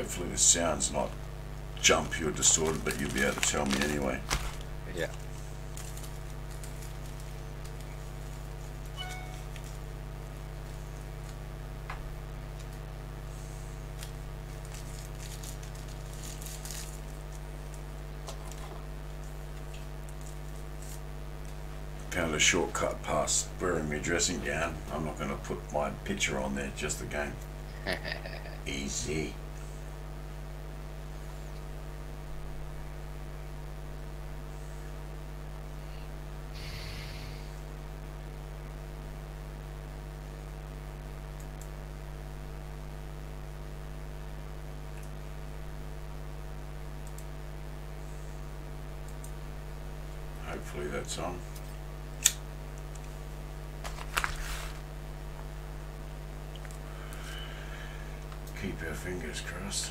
Hopefully the sound's not jumpy or distorted, but you'll be able to tell me anyway. Yeah. Found a shortcut past wearing my dressing gown. I'm not going to put my picture on there, just the game. Easy. Hopefully that's on. Keep our fingers crossed.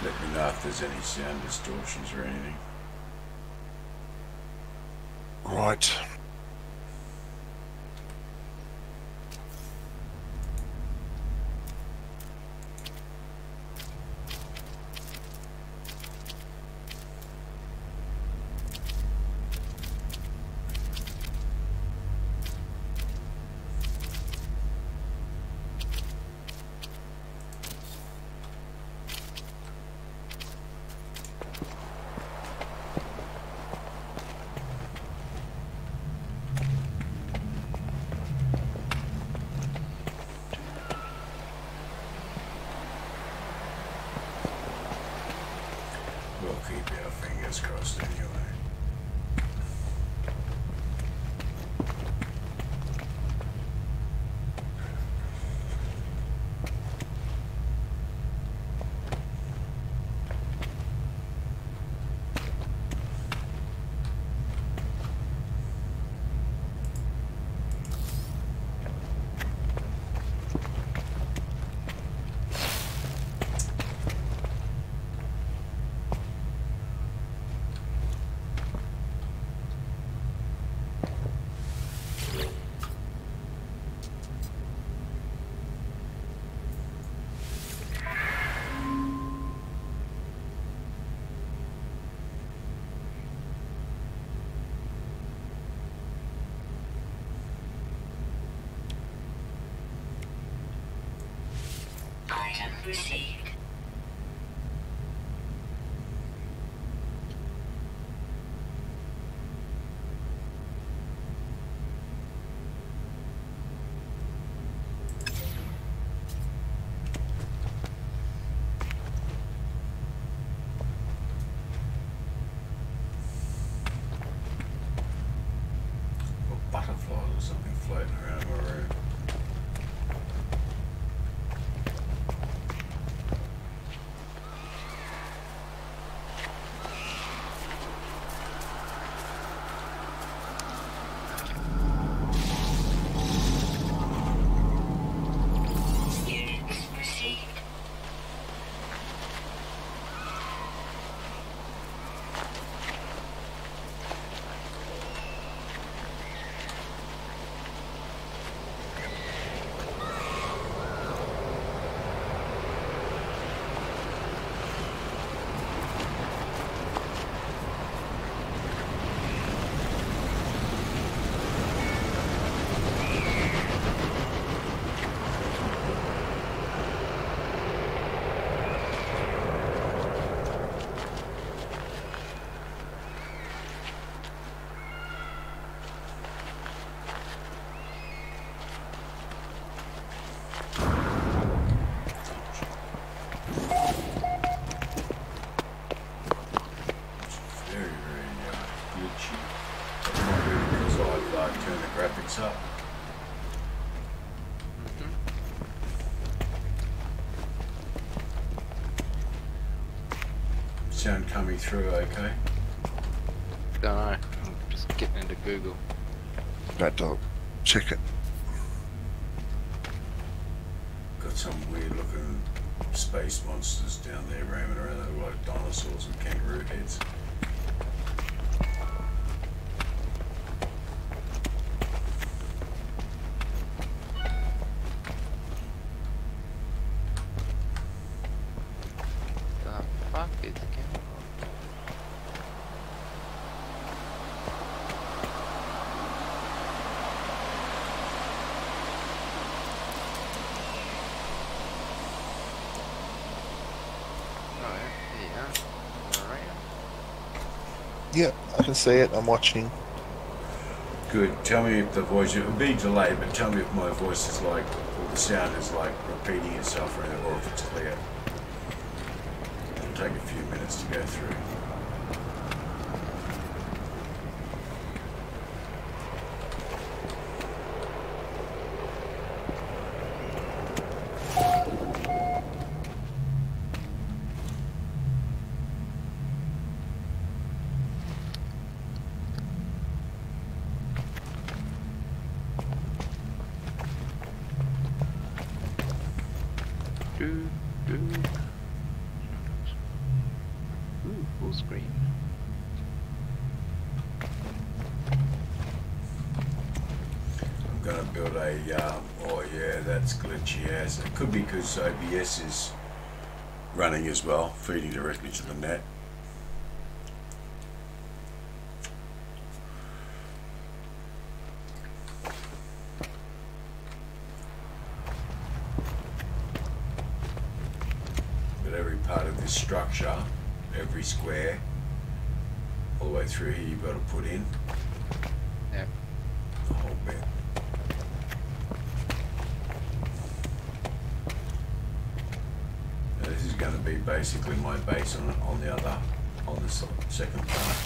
Let me know if there's any sound distortions or anything. Right. We'll keep our fingers crossed anyway. Item received. Or butterflies or something floating around my room. Turn the graphics up. Sound coming through okay? Don't know. I'm just getting into Google. That dog. Check it. Got some weird looking space monsters down there roaming around that look like dinosaurs with kangaroo heads. Yeah, I can see it. I'm watching. Good. Tell me if the voice, it'll be delayed, but tell me if my voice is like, or the sound is like repeating itself or if it's clear. It'll take a few minutes to go through. Do, do. Ooh, full screen. I'm going to build a, oh yeah, that's glitchy as. It could be because OBS is running as well, feeding directly to the net. But every part of this structure, every square, all the way through here, you've got to put in Yep. the whole bit. Now this is going to be basically my base on the second part.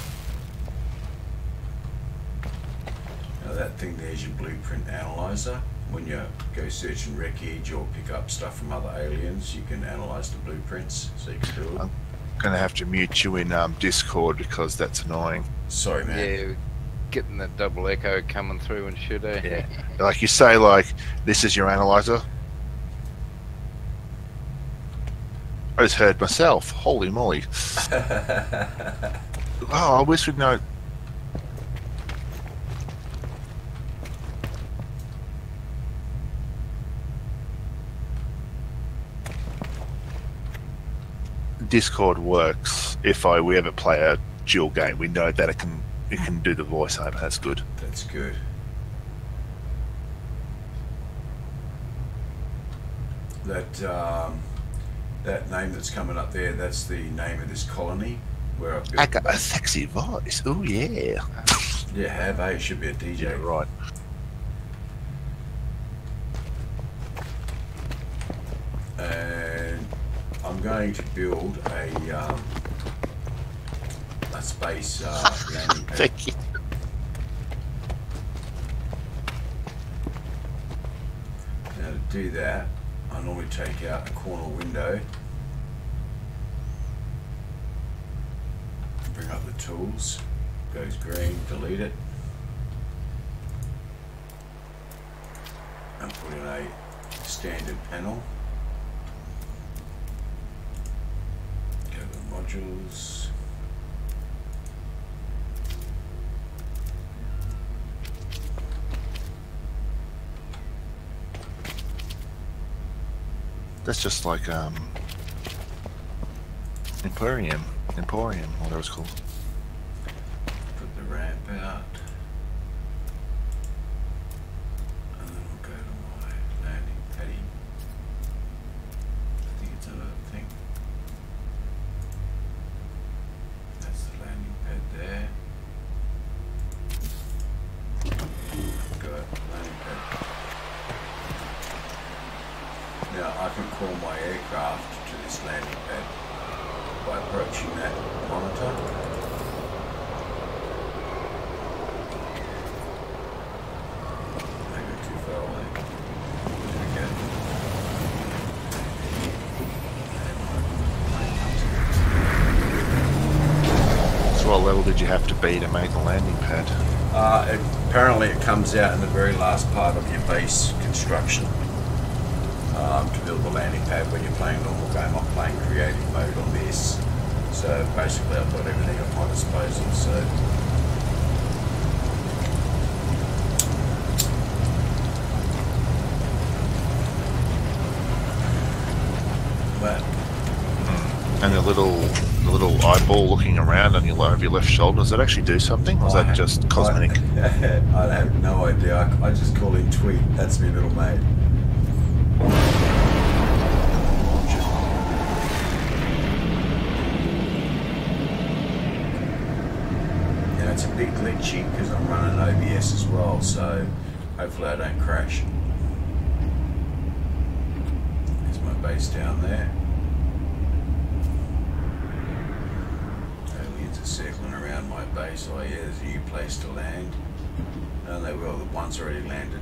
Now that thing there's your blueprint analyzer. When you go search in wreckage or pick up stuff from other aliens, you can analyze the blueprints so you can build. I'm gonna have to mute you in Discord because that's annoying. Sorry, man. Yeah, getting that double echo coming through and shit, eh? Yeah. Like you say, like, this is your analyzer. I just heard myself. Holy moly. Oh, I wish we'd know. Discord works if we ever play a dual game. We know that it can do the voiceover. That's good. That's good. That name that's coming up there, that's the name of this colony where I've built. I got a sexy voice. Oh yeah. Yeah, have a should be a DJ. Yeah, right. And I'm going to build a space landing pad. Thank you. Now to do that, I normally take out a corner window, bring up the tools, goes green, delete it, and put in a standard panel. Go to modules. That's just like Emporium, whatever it's called. Put the ramp out. And then we'll go to my landing paddy. I think it's another thing. That's the landing pad there. Got landing pad. Now I can call my aircraft to this landing pad by approaching that monitor. Maybe too far away. There we go. So what level did you have to be to make the landing pad? Apparently it comes out in the very last part of your base construction. To build the landing pad when you're playing normal game. I'm playing creative mode on this, so basically I've got everything at my disposal. So but And the little eyeball looking around on over your left shoulder, does that actually do something, or is that just cosmetic? I have no idea. I just call him Tweet. That's my little mate. bit glitchy because I'm running OBS as well, so hopefully I don't crash. There's my base down there. Aliens are circling around my base. Oh yeah, there's a new place to land. No, they will. The one's already landed.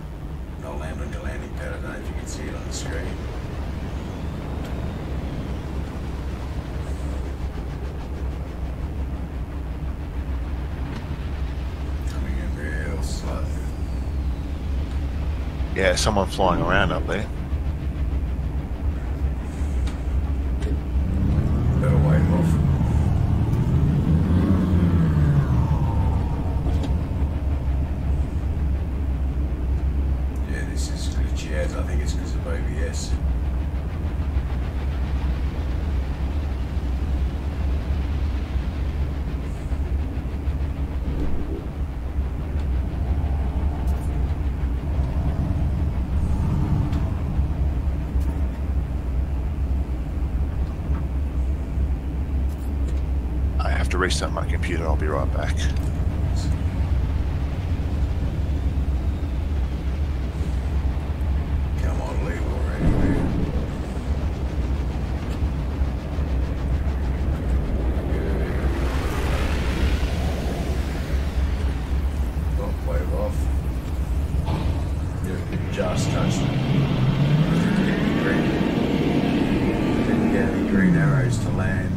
They'll land on your landing pad. I don't know if you can see it on the screen. Coming in real slow. Yeah, someone flying around up there. Better wave off. Yeah, this is glitchy as I think it's because of OBS. I have to restart my computer. I'll be right back. Come on, leave already, man. Oh, wave off. You just touched it. Didn't get any green arrows to land.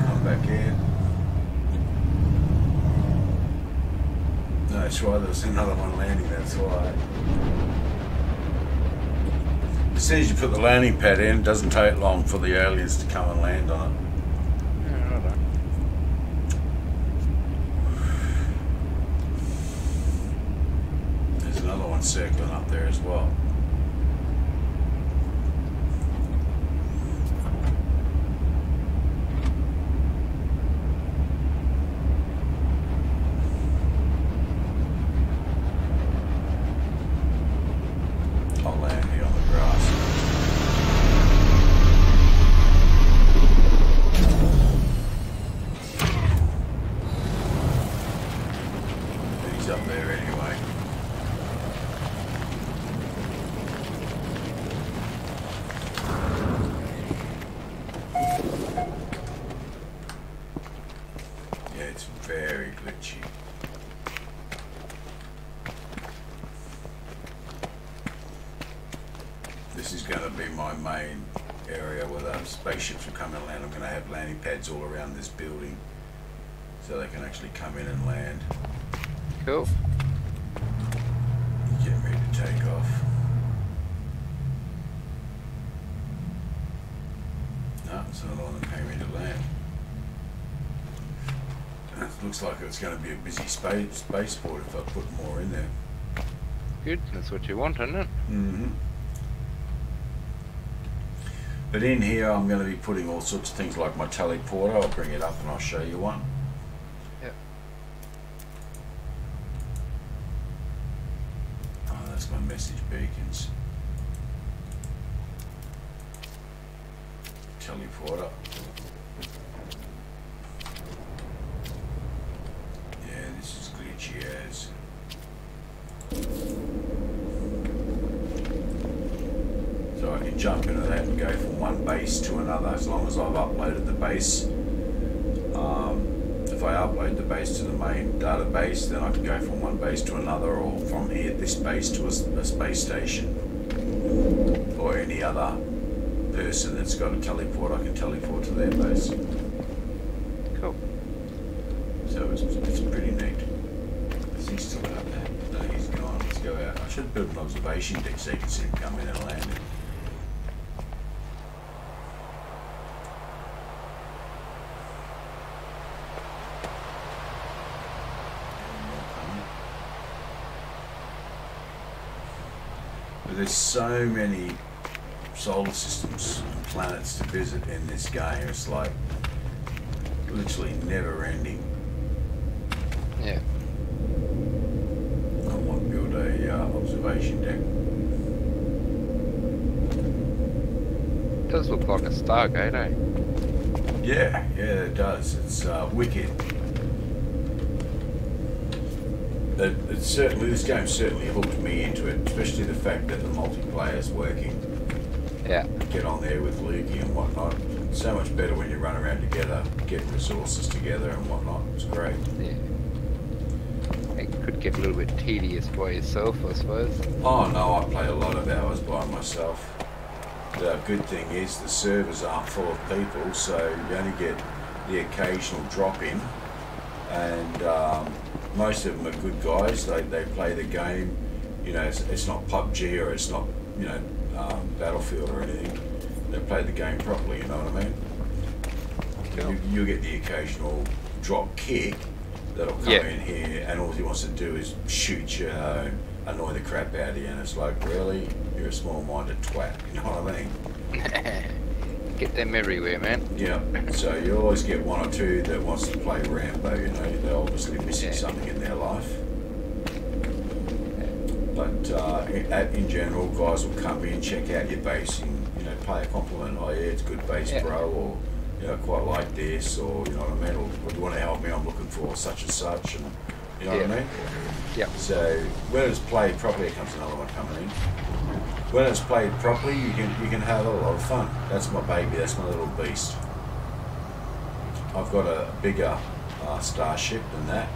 Come back in. No, that's why there was another one landing, that's why. As soon as you put the landing pad in, it doesn't take long for the aliens to come and land on it. Yeah, right. There's another one circling up there as well. I'll land here on the grass. He's up there anyway. Yeah, it's very glitchy. This is going to be my main area where the spaceships will come and land. I'm going to have landing pads all around this building so they can actually come in and land. Cool. Getting ready to take off. No, it's another one that came in to land. It looks like it's going to be a busy spaceport if I put more in there. Good. That's what you want, isn't it? Mm-hmm. But in here I'm going to be putting all sorts of things like my teleporter. I'll bring it up and I'll show you one. Yep. Oh, that's my message beacons. Teleporter. Yeah, this is glitchy as. So I can jump into that and go from one base to another as long as I've uploaded the base. If I upload the base to the main database, then I can go from one base to another, or from here, this base to a space station, or any other person that's got a teleport. I can teleport to their base. Cool. So it's pretty neat. Is he still out there? No, he's gone. Let's go out. I should build an observation deck so you can see him come in and land it. But there's so many solar systems and planets to visit in this game. It's like literally never ending. Yeah. I might build a observation deck. It does look like a Stargate, eh? Yeah, it does. It's wicked. It's certainly, this game certainly hooked me into it, especially the fact that the multiplayer's working. Yeah. Get on there with Lukey and whatnot. It's so much better when you run around together, get resources together and whatnot. It's great. Yeah. It could get a little bit tedious by yourself, I suppose. Oh no, I play a lot of hours by myself. The good thing is the servers aren't full of people, so you only get the occasional drop in, and most of them are good guys. They play the game. You know, it's not PUBG or it's not, you know, Battlefield or anything. They play the game properly. You know what I mean? Cool. You get the occasional drop kick that'll come in here, and all he wants to do is shoot you, annoy the crap out of you, and it's like, really? You're a small-minded twat, you know what I mean? Get them everywhere, man. Yeah, so you always get one or two that wants to play Rambo, you know, they're obviously missing something in their life. But in general, guys will come in, check out your base, and, you know, pay a compliment. Oh yeah, it's good base, bro, or, you know, quite like this, or, you know what I mean, or do you want to help me, I'm looking for such and such, and, you know what I mean? Yeah. So when it's played properly, here comes another one coming in. When it's played properly, you can have a lot of fun. That's my baby. That's my little beast. I've got a bigger starship than that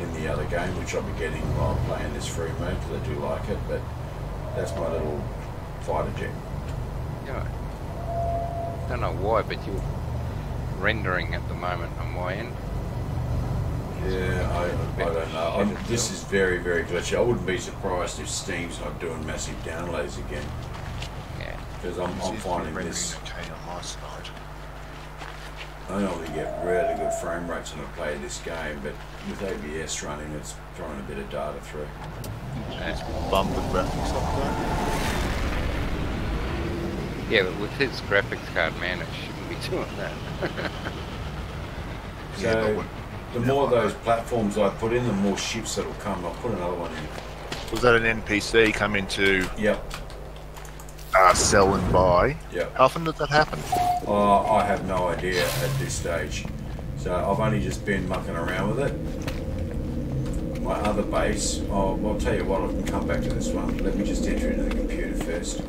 in the other game, which I'll be getting while playing this free mode because I do like it. But that's my little fighter jet. Yeah. Don't know why, but you're rendering at the moment on my end. Yeah, I don't know. This is very, very glitchy. I wouldn't be surprised if Steam's not doing massive downloads again. Yeah. Because I'm finding this. Okay on my side. I normally get really good frame rates when I play this game, but with ABS running, it's throwing a bit of data through. It's bummed the graphics up though. Yeah, but with his graphics card, man, it shouldn't be doing that. So, the more of those platforms I put in, the more ships that'll come. I'll put another one in. Was that an NPC come into Yep. sell and buy? Yep. How often does that happen? I have no idea at this stage. So I've only just been mucking around with it. My other base, I'll tell you what, I can come back to this one. Let me just enter it into the computer first.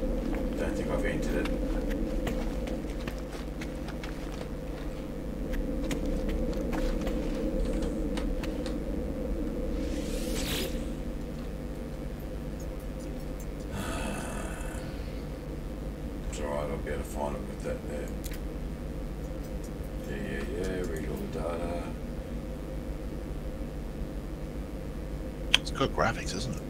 Don't think I've entered it. It's alright, I'll be able to find it with that there. Yeah, read all the data. It's good graphics, isn't it?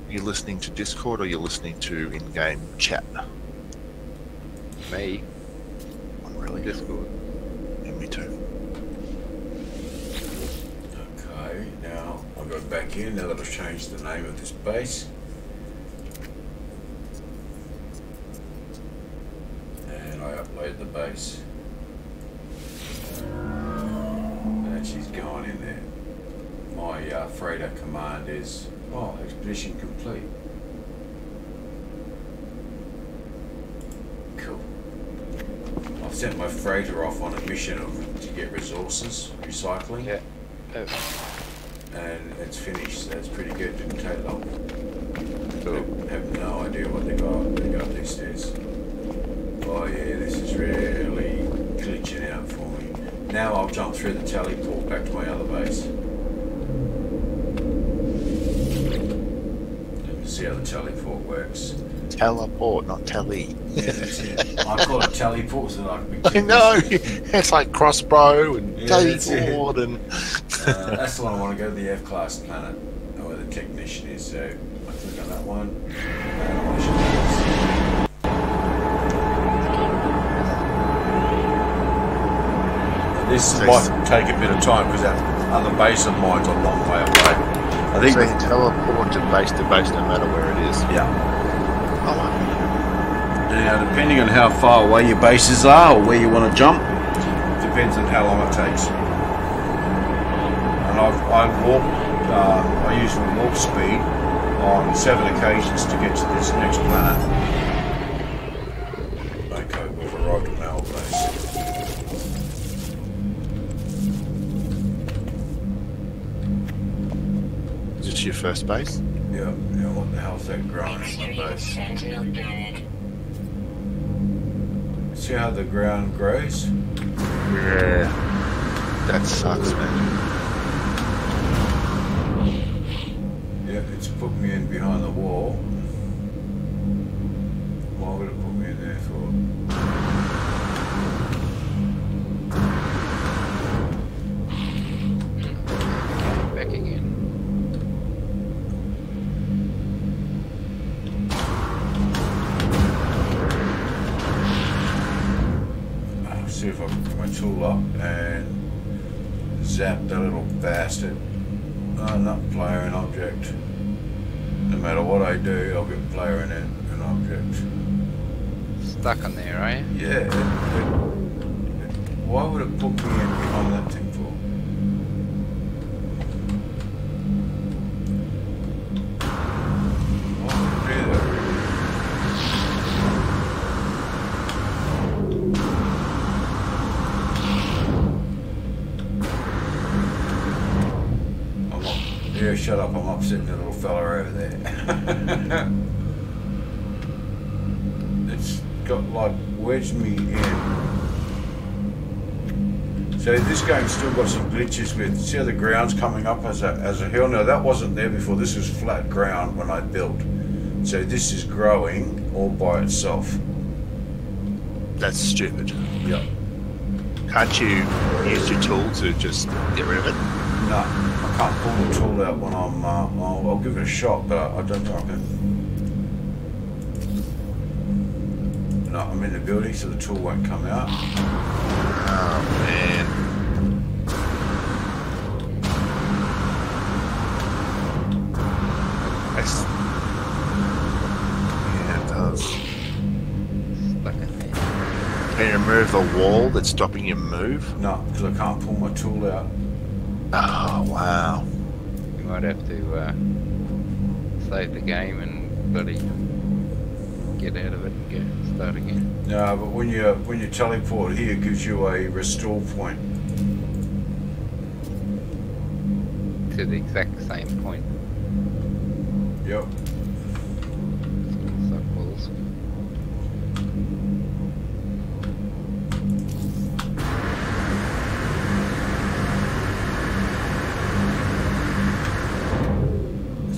Are you listening to Discord or are you listening to in-game chat? Me, I'm really Discord. Yeah, me too. Okay, now I'll go back in now that I've changed the name of this base. And I upload the base. And she's gone in there. My freighter command is, expedition complete. Cool. I've sent my freighter off on a mission to get resources, recycling. Yeah. And it's finished, so it's pretty good, didn't take long. Cool. I have no idea what they got these stairs. Oh yeah, this is really glitching out for me. Now I'll jump through the teleport back to my other base. And see how the teleport works. Teleport, not telly. Yeah, that's it. I call it teleport so that I can be I know! It's like crossbow and teleport and... that's the one I want to go to, the F-class planet, where the technician is, so I click on that one. This might take a bit of time because that other base of mine's a long way away. I think so you teleport to base no matter where it is. Yeah. Oh, wow. Now, depending on how far away your bases are or where you want to jump, depends on how long it takes. And I use warp speed on 7 occasions to get to this next planet. Okay, we've arrived at Mal base. Is this your first base? Yeah, what the hell's that growing in my base? See how the ground grows? Yeah. That sucks, man. Yeah, it's put me in behind the wall. Why would it put me in there for? Back again. I'll see if I can put my tool up and zap the little bastard. Oh, not player and object. No matter what I do, I'll get player and an object. Stuck on there, are you? Yeah, why would it put me in behind that thing for? Why would it do that? Yeah, shut up, I'm upsetting the little fella over there. It's got like wedged me in. So this game's still got some glitches with, see how the ground's coming up as a hill? Now that wasn't there before, this was flat ground when I built. So this is growing all by itself. That's stupid. Yep. Can't you use your tool to just get rid of it? No, I can't pull the tool out when I'm, I'll give it a shot, but I don't think I can. No, I'm in the building, so the tool won't come out. Oh, man. Yeah, it does. Stuck in there. Can you remove the wall that's stopping you move? No, because I can't pull my tool out. Oh, wow. You might have to save the game and bloody get out of it and go start again. No, but when you teleport here, it gives you a restore point. To the exact same point. Yep. Suck balls.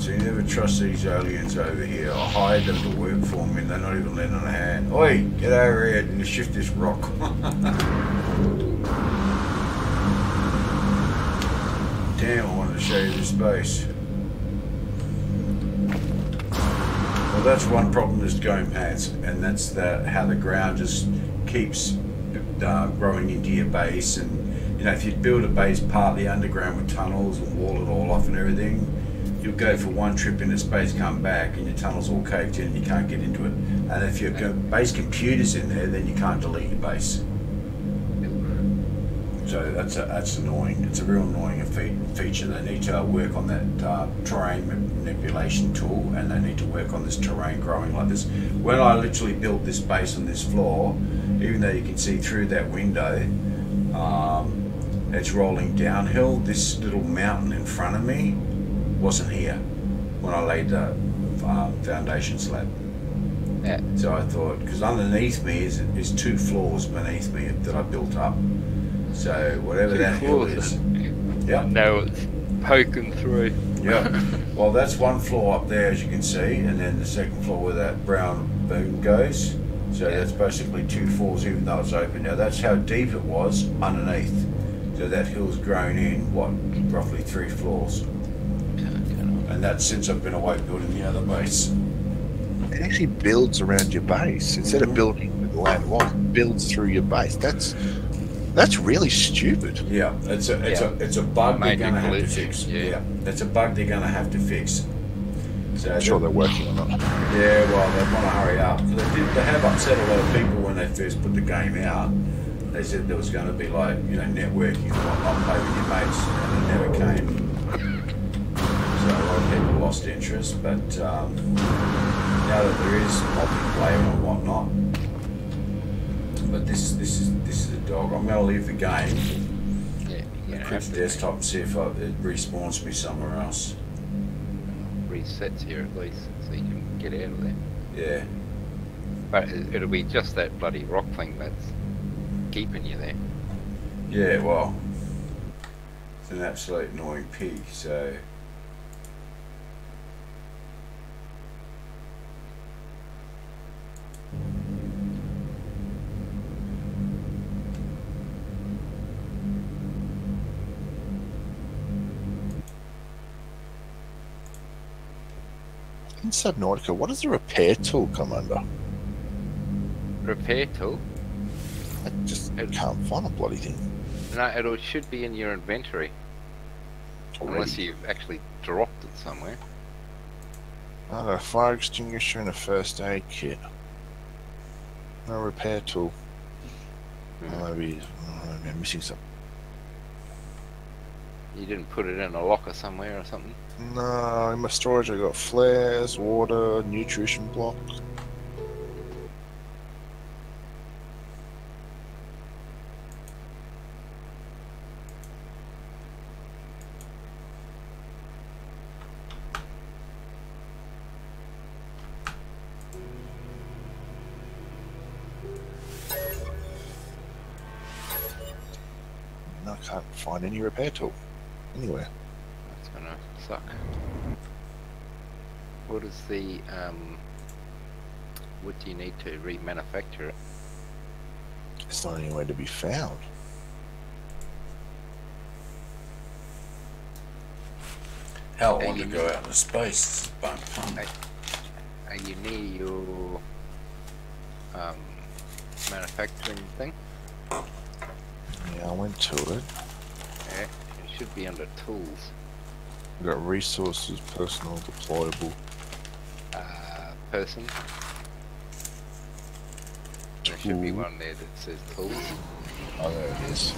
So you never trust these aliens over here. I hired them to work for me and they're not even lending a hand. Oi, get over here and shift this rock. Damn, I wanted to show you this base. Well, that's one problem this game has, and that's how the ground just keeps growing into your base. And you know, if you build a base partly underground with tunnels and wall it all off and everything, you'll go for one trip in the space, come back, and your tunnel's all caved in and you can't get into it. And if your base computer's in there, then you can't delete your base. So that's annoying. It's a real annoying feature. They need to work on that terrain manipulation tool, and they need to work on this terrain growing like this. When I literally built this base on this floor, even though you can see through that window, it's rolling downhill. This little mountain in front of me wasn't here when I laid the foundation slab. Yeah. So I thought, because underneath me is 2 floors beneath me that I built up. So whatever that hill is, yeah. No, it's poking through. Yeah. Well, that's 1 floor up there, as you can see, and then the 2nd floor where that brown boom goes. So that's basically 2 floors, even though it's open. Now that's how deep it was underneath. So that hill's grown in what, roughly 3 floors. And that's since I've been away building the other base. It actually builds around your base. Instead of building with the land walls, it builds through your base. That's really stupid. Yeah, it's a bug they're going to have to fix. Yeah, it's a bug they're going to have to fix. So I'm sure they're working on it. Yeah, well, they want to hurry up. They have upset a lot of people when they first put the game out. They said there was going to be like, you know, networking and whatnot, play with your mates, and it never came. So a lot of people lost interest, but now that there is multiplayer and whatnot, but this is a dog. I'm going to leave the game. Yeah, Quit the desktop and see if it respawns me somewhere else. Resets here at least, so you can get out of there. Yeah. But it'll be just that bloody rock thing that's keeping you there. Yeah, well, it's an absolute annoying pig, so... In Subnautica, what does the repair tool come under? Repair tool? I just can't find a bloody thing. No, it should be in your inventory. Already. Unless you've actually dropped it somewhere. I got a fire extinguisher and a first aid kit. No repair tool. Maybe I'm missing something. You didn't put it in a locker somewhere or something? No, in my storage I got flares, water, nutrition block. And I can't find any repair tool anywhere. That's gonna suck. What is the, what do you need to remanufacture it? It's not anywhere to be found. Hell, I want to go out into space. It's fun. Are you near your manufacturing thing? Yeah, I went to it. Yeah, it should be under tools. I got resources, personal, deployable. Person. There should be one there that says tools. Oh, there it is.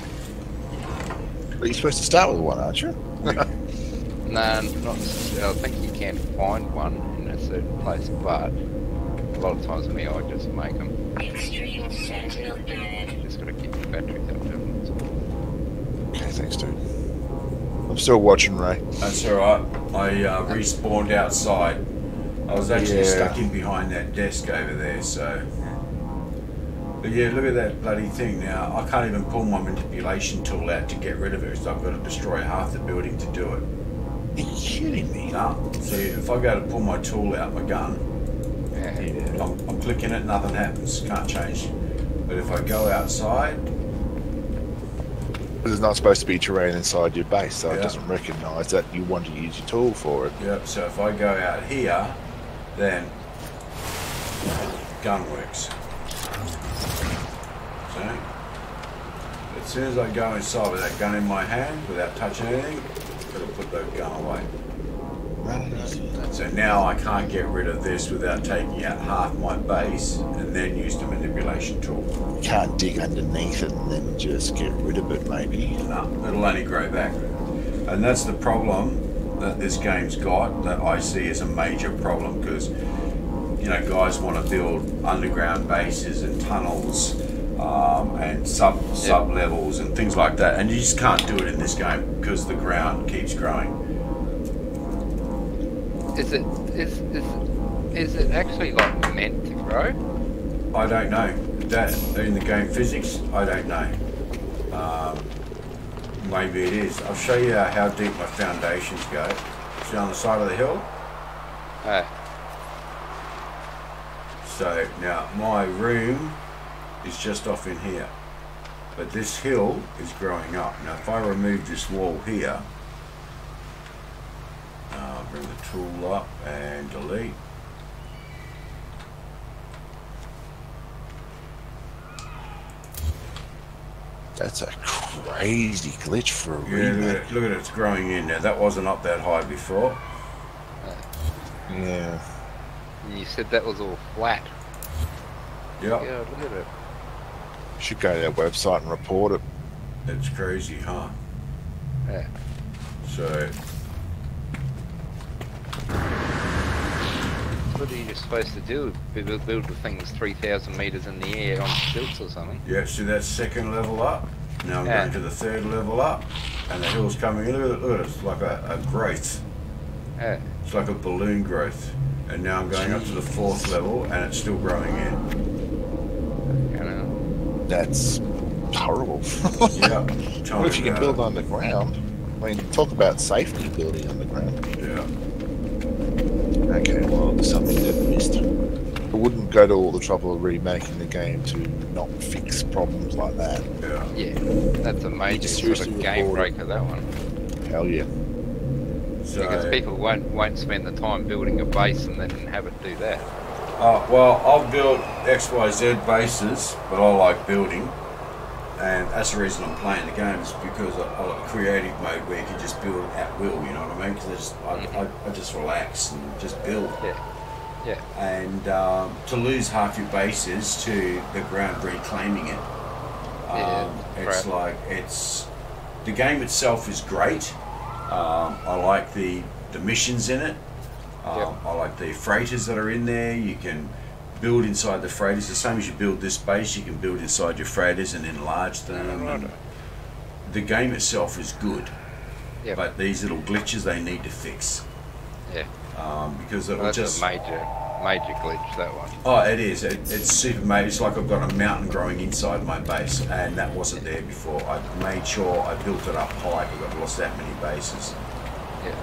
But you're supposed to start with one, aren't you? No, not. I think you can find one in a certain place, but a lot of times me, I just make them. Just gotta keep your batteries up. Okay, thanks, dude. I'm still watching, Ray. That's alright. I respawned outside. I was actually stuck in behind that desk over there, so... But yeah, look at that bloody thing now. I can't even pull my manipulation tool out to get rid of it, so I've got to destroy half the building to do it. Are you kidding me? No. So if I go to pull my tool out, my gun, I'm clicking it, nothing happens. Can't change. But if I go outside... There's not supposed to be terrain inside your base, so it doesn't recognise that you want to use your tool for it. Yep, so if I go out here, then gun works. So, as soon as I go inside with that gun in my hand, without touching anything, it'll put the gun away. So now I can't get rid of this without taking out half my base and then use the manipulation tool. You can't dig underneath it and then just get rid of it, maybe. No, it'll only grow back. And that's the problem that this game's got, that I see as a major problem, because you know, guys want to build underground bases and tunnels and sub levels and things like that, and you just can't do it in this game because the ground keeps growing. Is it actually like meant to grow? I don't know. That in the game physics, I don't know. Maybe it is. I'll show you how deep my foundations go. See on the side of the hill? So now my room is just off in here, but this hill is growing up. Now if I remove this wall here, bring the tool up and delete. That's a crazy glitch for a remake. Look at it, it's growing in now. That wasn't up that high before. Yeah. And you said that was all flat. Yep. Yeah, look at it. Should go to their website and report it. It's crazy, huh? Yeah. So what are you supposed to do? Build the things 3,000 meters in the air on stilts or something? Yeah, so that's second level up. Now I'm Yeah. going to the third level up, and the hill's coming in. Look at it, it's like a growth. Yeah. It's like a balloon growth. And now I'm going up to the fourth level, and it's still growing in. You know. That's horrible. Yeah. What if you can build underground? I mean, talk about safety building underground. Yeah. Okay, well, there's something they've missed. I wouldn't go to all the trouble of remaking the game to not fix problems like that. Yeah. Yeah, that's a major sort of game breaker, that one. Hell yeah. So, Because people won't spend the time building a base and then have it do that. well, I've built XYZ bases, but I like building. And that's the reason I'm playing the game, is because I like creative mode where you can just build at will, you know what I mean? Because I just relax and just build. Yeah. Yeah. And to lose half your bases to the ground reclaiming it, it's crap. like, the game itself is great. I like the missions in it. I like the freighters that are in there. You can build inside the freighters. The same as you build this base, you can build inside your freighters and enlarge them. And the game itself is good, but these little glitches they need to fix. Yeah. Because it'll That's just a major glitch, that one. Oh, it is. It's super made. It's like I've got a mountain growing inside my base, and that wasn't there before. I made sure I built it up high because I've lost that many bases. Yeah.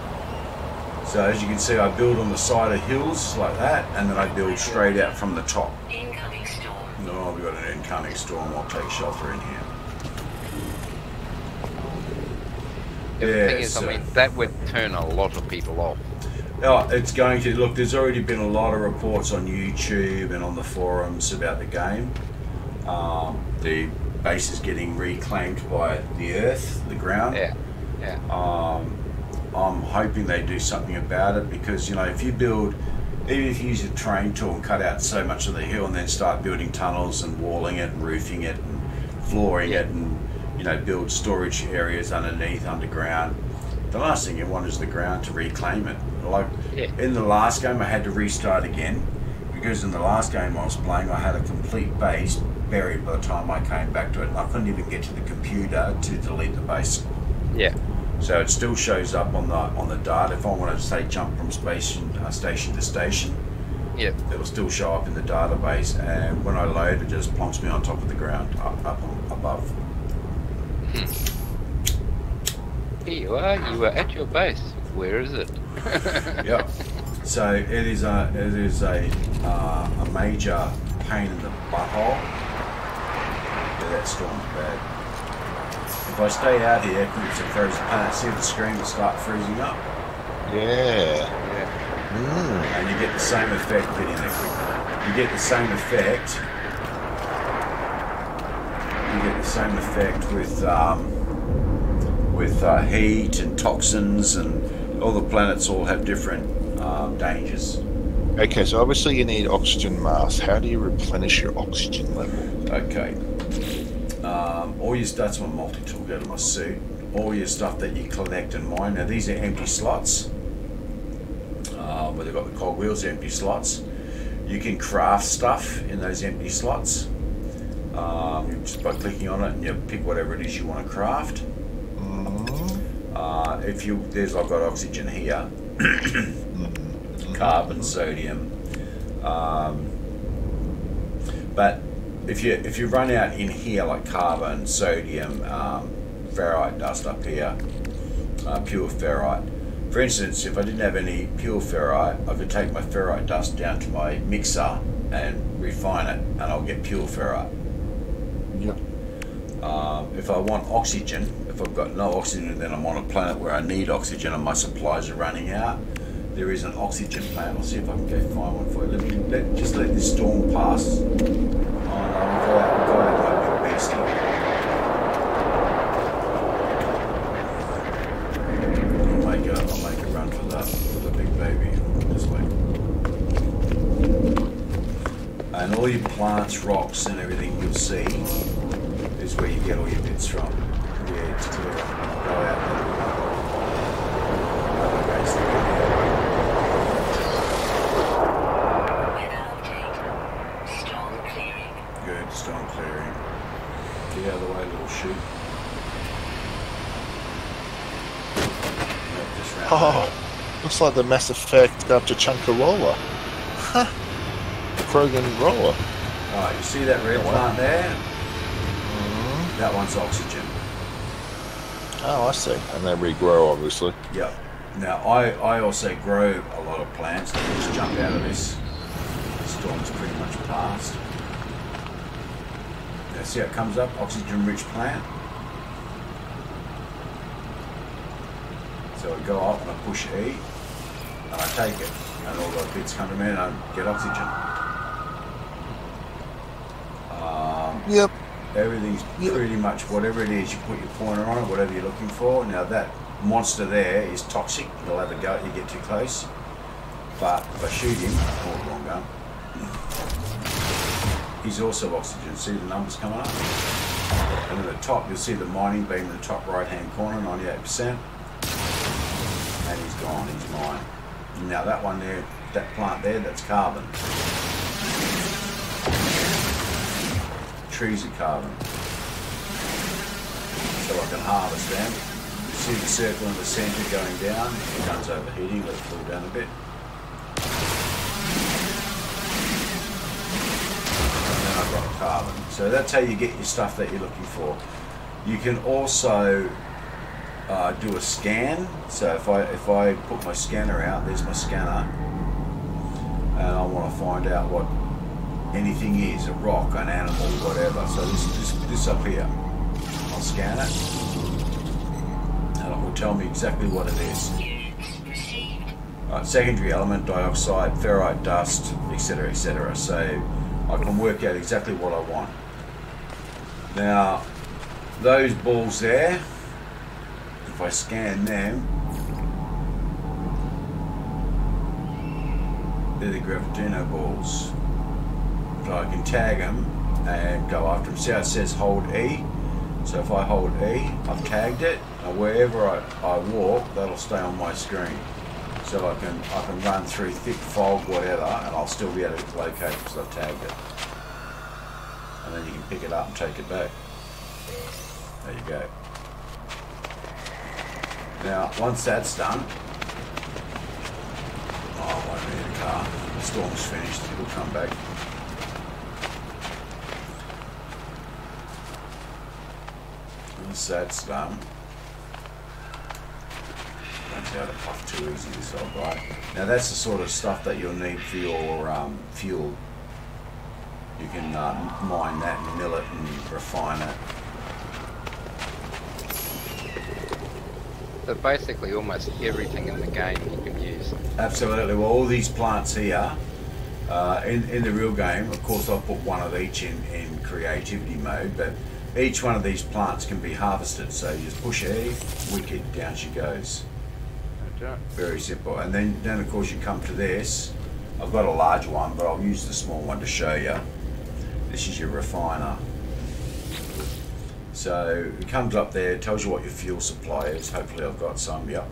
So as you can see, I build on the side of hills like that, and then I build straight out from the top. Incoming storm. No, we've got an incoming storm. I'll take shelter in here. The thing is, I mean, that would turn a lot of people off. Oh, it's going to. Look, there's already been a lot of reports on YouTube and on the forums about the game. The base is getting reclaimed by the earth, the ground. Yeah. Yeah. I'm hoping they do something about it, because, you know, if you build, even if you use a terrain tool and cut out so much of the hill and then start building tunnels and walling it and roofing it and flooring it and, you know, build storage areas underneath, underground, the last thing you want is the ground to reclaim it. Like in the last game I had to restart again, because in the last game I was playing I had a complete base buried by the time I came back to it, and I couldn't even get to the computer to delete the base. Yeah. So it still shows up on the data. If I want to say jump from station to station, it'll still show up in the database, and when I load it just plonks me on top of the ground, up above. Here you are. You were at your base. Where is it? Yep. So it is a major pain in the butthole. Yeah, that storm's bad. If I stay out here, it's a frozen planet. See the screen will start freezing up. Yeah. And you get the same effect. Get in there quickly. You get the same effect. You get the same effect with heat and toxins, and all the planets all have different dangers. Okay, so obviously you need oxygen masks. How do you replenish your oxygen level? Okay. All your stuff, that's my multi-tool, go to my suit. All your stuff that you collect and mine. Now these are empty slots. Where they've got the cogwheels, empty slots. You can craft stuff in those empty slots. Just by clicking on it, and you pick whatever it is you want to craft. I've got oxygen here, carbon, sodium, but if you run out in here like carbon, sodium, ferrite dust up here, pure ferrite. For instance, if I didn't have any pure ferrite, I could take my ferrite dust down to my mixer and refine it, and I'll get pure ferrite. Yep. If I want oxygen, if I've got no oxygen and then I'm on a planet where I need oxygen and my supplies are running out, there is an oxygen plant. I'll see if I can go find one for you. Just let this storm pass. Oh no, I'll go out my big beastie. I'll make a run for the big baby this way. And all your plants, rocks and everything you'll see is where you get all your bits from. Yeah, it's clear. Go out there. Stone clearing. Get out of the way, little sheep. Yep, just round Oh, looks like the Mass Effect after Chunka Roller. Huh. Krogan Roller. Alright, you see that red plant there? That one's oxygen. Oh, I see. And they regrow, obviously. Yep. Now, I also grow a lot of plants. Let me just jump out of this. The storm's pretty much past. Now, see how it comes up? Oxygen-rich plant. So I go up and I push E, and I take it. And all the bits come to me and I get oxygen. Yep. Everything's pretty much whatever it is, you put your pointer on it, whatever you're looking for. Now that monster there is toxic, you'll have a go if you get too close. But if I shoot him, oh, wrong gun, he's also oxygen. See the numbers coming up? And at the top, you'll see the mining beam in the top right hand corner, 98%. And he's gone, he's mine. Now that one there, that plant there, that's carbon. Trees are carbon. So I can harvest them. You see the circle in the centre going down, the gun's overheating, let's pull down a bit. And then I've got carbon. So that's how you get your stuff that you're looking for. You can also do a scan. So if I put my scanner out, there's my scanner, and I want to find out what anything is, a rock, an animal, whatever. So this up here, I'll scan it, and it will tell me exactly what it is. Right, secondary element, dioxide, ferrite dust, etc., etc. So I can work out exactly what I want. Now, those balls there, if I scan them, they're the gravitino balls. So I can tag them and go after them. See how it says hold E? So if I hold E, I've tagged it, and wherever I walk, that'll stay on my screen. So I can run through thick fog, whatever, and I'll still be able to locate it because I've tagged it. And then you can pick it up and take it back. There you go. Now, once that's done, oh, I won't need a car. The storm's finished, it'll come back. Once that's done, don't see how to puff too easy this old guy. Now that's the sort of stuff that you'll need for your fuel. You can mine that and mill it and refine it. So basically almost everything in the game you can use. Absolutely. Well, all these plants here, in the real game, of course I'll put one of each in creativity mode, but each one of these plants can be harvested. So you just push E, wicked, down she goes. Okay. Very simple. And then of course you come to this. I've got a large one, but I'll use the small one to show you. This is your refiner. So it comes up there, tells you what your fuel supply is. Hopefully I've got some, yep.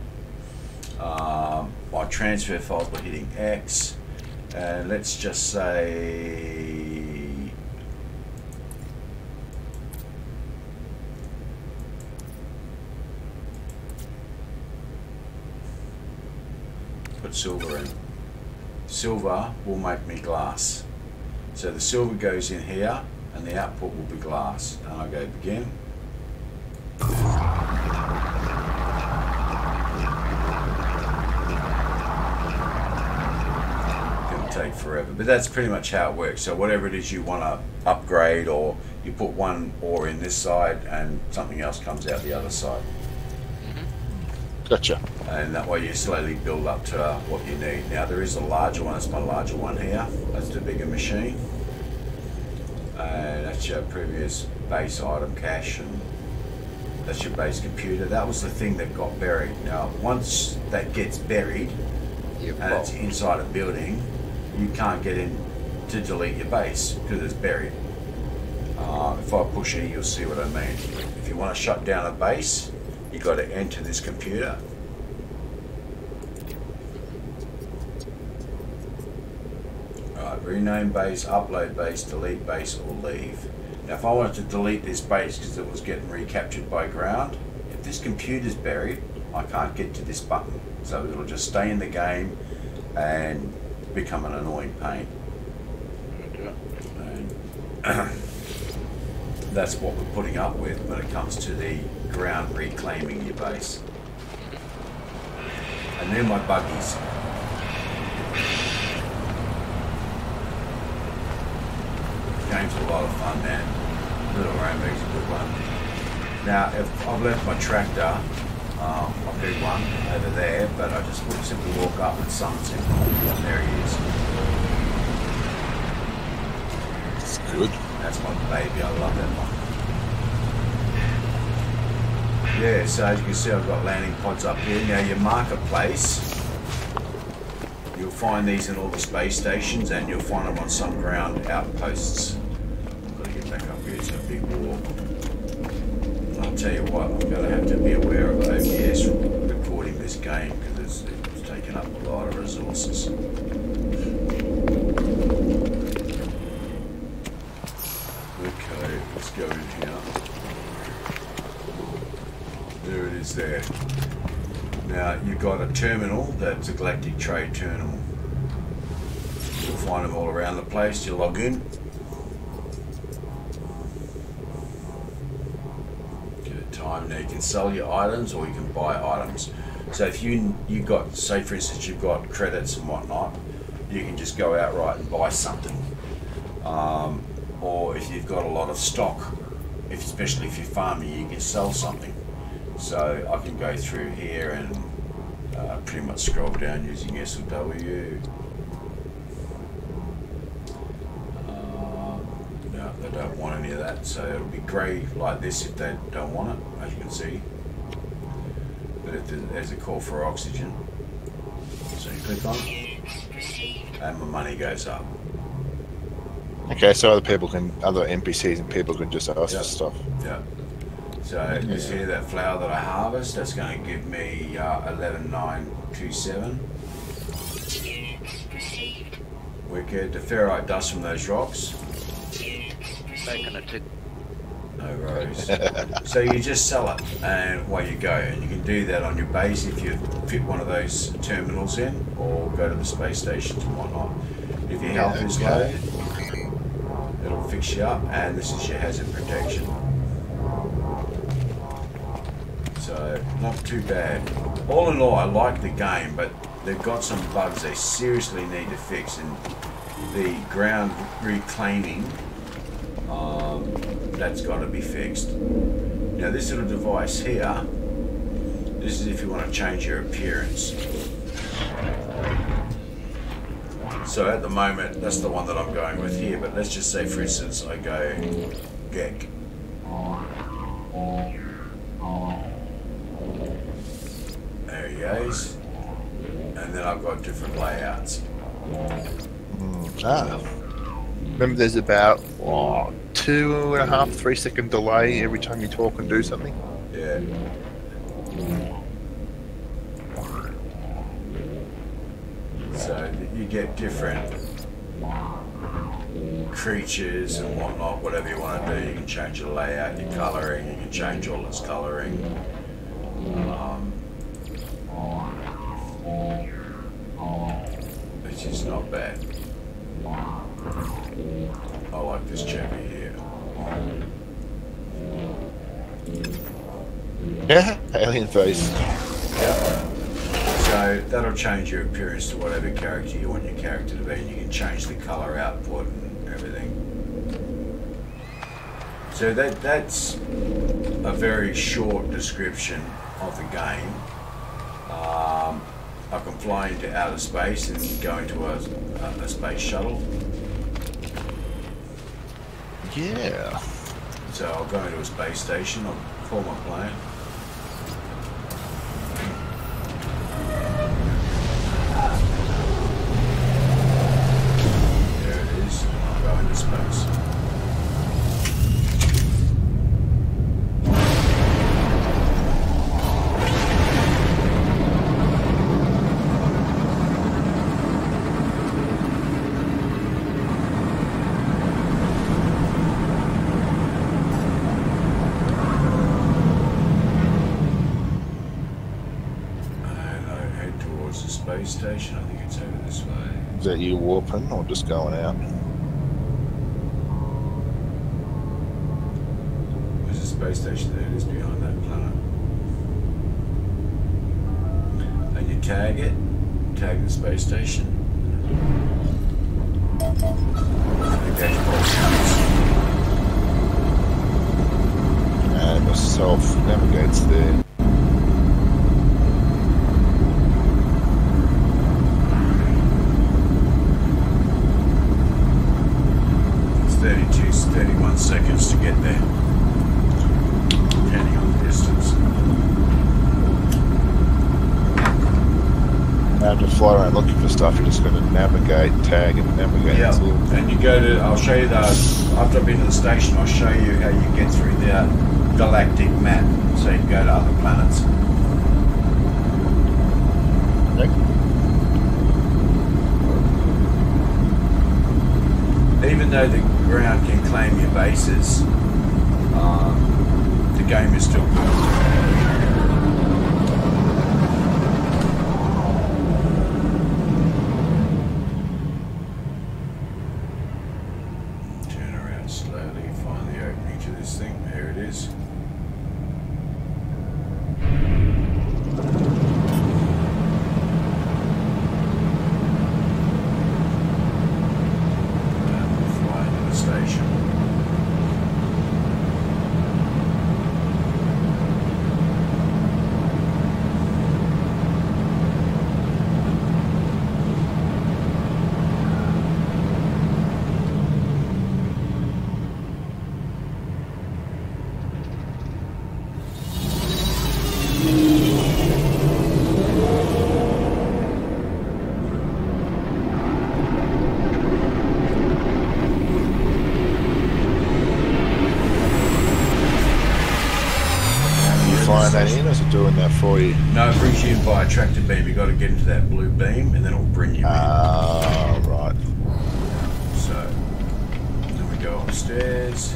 My transfer files by hitting X. And let's just say, put silver in. Silver will make me glass. So the silver goes in here and the output will be glass. And I go begin. It'll take forever, but that's pretty much how it works. So whatever it is you want to upgrade, or you put one ore in this side and something else comes out the other side. Gotcha. And that way you slowly build up to what you need. Now there is a larger one, that's my larger one here. That's the bigger machine. And that's your previous base item cache, and that's your base computer. That was the thing that got buried. Now once that gets buried and it's inside a building, you can't get in to delete your base because it's buried. If I push E, you'll see what I mean. If you want to shut down a base, you've got to enter this computer. Right, rename base, upload base, delete base, or leave. Now if I wanted to delete this base because it was getting recaptured by ground, if this computer's buried, I can't get to this button. So it'll just stay in the game and become an annoying pain. And that's what we're putting up with when it comes to the ground reclaiming your base. And they're my buggies. The game's a lot of fun, man. Little Rambo's a good one. Now, if I've left my tractor, I've got one over there, but I just would simply walk up and summons him. And there he is. That's good. That's my baby, I love that one. Yeah, so as you can see, I've got landing pods up here. Now your marketplace, you'll find these in all the space stations, and you'll find them on some ground outposts. I've got to get back up here, it's a big walk. I'll tell you what, I'm going to have to be aware of OBS recording this game because it's taking up a lot of resources. Okay, let's go in here. There it is there. Now you've got a terminal that's a Galactic Trade Terminal. You'll find them all around the place. You log in. Now you can sell your items or you can buy items. So if you got, say for instance, you've got credits and whatnot, you can just go outright and buy something. Or if you've got a lot of stock, especially if you're farming, you can sell something. So I can go through here and pretty much scroll down using S or W. They don't want any of that, so it'll be grey like this if they don't want it, as you can see. But if there's a call for oxygen, so you click on it, and my money goes up. Okay, so other NPCs and people can just ask for stuff. Yeah. So you see that flower that I harvest, that's going to give me 11,927. Wicked. The ferrite dust from those rocks. No worries. So you just sell it and away you go, and you can do that on your base if you fit one of those terminals in, or go to the space stations and whatnot. If your health is low, it'll fix you up, and this is your hazard protection. So not too bad. All in all, I like the game, but they've got some bugs they seriously need to fix, and the ground reclaiming, that's got to be fixed. Now this little device here, this is if you want to change your appearance. So at the moment, that's the one that I'm going with here, but let's just say for instance I go Gek. There he goes. And then I've got different layouts. Remember there's about 2.5, 3 second delay every time you talk and do something? Yeah. So you get different creatures and whatnot, whatever you want to do. You can change your layout, your colouring, you can change all its colouring. Which is not bad. I like this chappy here. Yeah, alien face. Yeah. So that'll change your appearance to whatever character you want your character to be, and you can change the colour output and everything. So that's a very short description of the game. I can fly into outer space and go into a space shuttle. Yeah. So I'll go into a space station, I'll call my plane. There it is, I'll go into space. space station? I think it's over this way. Is that you warping or just going out? There's a space station there. It is behind that planet. And you tag it. Tag the space station. And the self navigates there. It's 31 seconds to get there, depending on the distance. Now to fly around looking for stuff, you're just going to navigate, tag, and navigate. Yeah, and you go to, I'll show you after I've been to the station, I'll show you how you get through the galactic map, so you can go to other planets. Okay. Even though the ground can claim your bases, the game is still good. Turn around slowly, find the opening to this thing. There it is. Station. Flying that in, or is it doing that for you? No, it brings you in by a tractor beam. You've got to get into that blue beam and then it'll bring you in. Ah, right. So, then we go upstairs.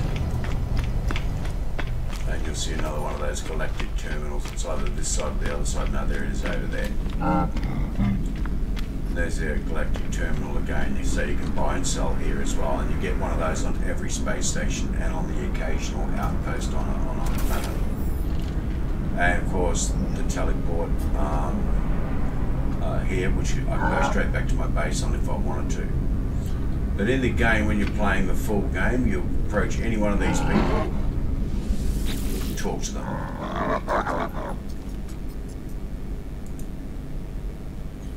And you'll see another one of those galactic terminals. It's either this side or the other side. No, there it is over there. There's a galactic terminal again, so you can buy and sell here as well. And you get one of those on every space station and on the occasional outpost on a planet. And of course the teleport here, which I can go straight back to my base on if I wanted to. But in the game, when you're playing the full game, you approach any one of these people, talk to them.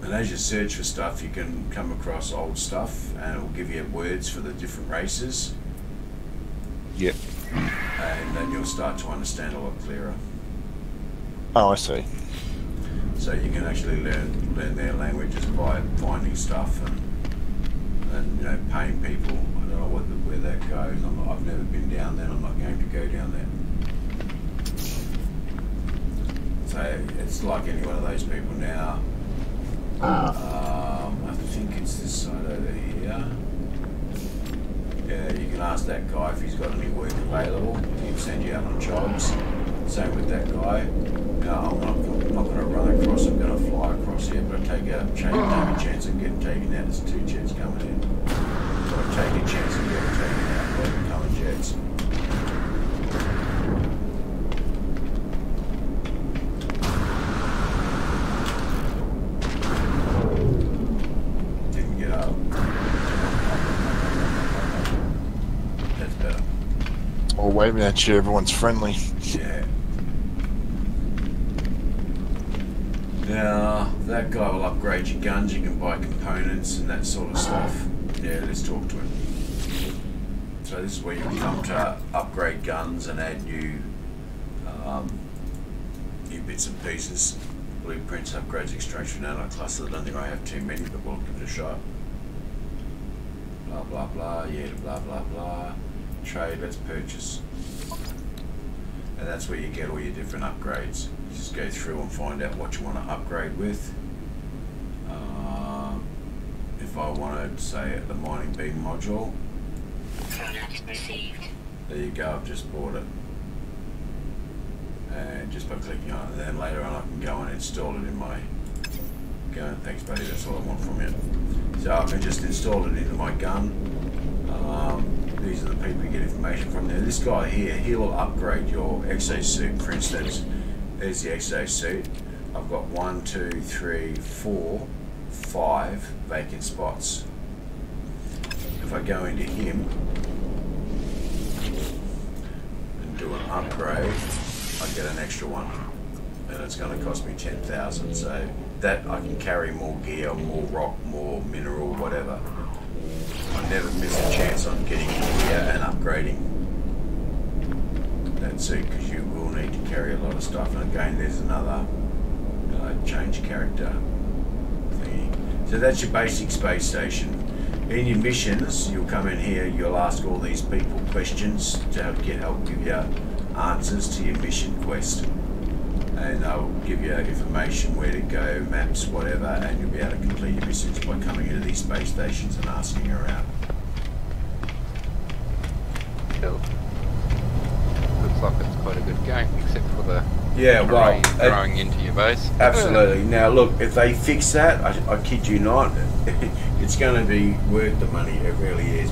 And as you search for stuff, you can come across old stuff and it will give you words for the different races. Yep. And then you'll start to understand a lot clearer. Oh, I see. So you can actually learn their languages by finding stuff and you know, paying people. I don't know where that goes. I've never been down there. I'm not going to go down there. So it's like any one of those people now. I think it's this side over here. Yeah, you can ask that guy if he's got any work available. He'll send you out on jobs. Same with that guy. No, I'm not going to run across. I'm going to fly across here, but I take a chance of getting taken out. There's 2 jets coming in. But I take a chance of getting taken out by the coming jets. Didn't get up. That's better. Or waving at you, everyone's friendly. Yeah. Now, that guy will upgrade your guns, you can buy components and that sort of stuff. Yeah, let's talk to him. So this is where you come to upgrade guns and add new bits and pieces. Blueprints, upgrades, extraction, anti-cluster. I don't think I have too many, but we'll give it a shot. Blah, blah, blah, yeah, blah, blah, blah. Trade, let's purchase. And that's where you get all your different upgrades. You just go through and find out what you want to upgrade with. If I wanted, say, the mining beam module, there you go, I've just bought it. And just by clicking on it, and then later on I can go and install it in my Going, thanks buddy, that's all I want from you. So I can just install it into my gun. These are the people you get information from there. This guy here, he will upgrade your exosuit. For instance, there's the exosuit. I've got 1, 2, 3, 4, 5 vacant spots. If I go into him and do an upgrade, I get an extra one, and it's going to cost me 10,000. So that I can carry more gear, more rock, more mineral, whatever. I never miss a chance on getting gear and upgrading that suit, because you will need to carry a lot of stuff. And again, there's another change character thingy. So that's your basic space station. In your missions, you'll come in here, you'll ask all these people questions to help give you answers to your mission quest. And they'll give you information where to go, maps, whatever, and you'll be able to complete your missions by coming into these space stations and asking around. Cool. Looks like it's quite a good game, except for the well, growing into your base. Absolutely. Now look, if they fix that, I kid you not, it's going to be worth the money. It really is.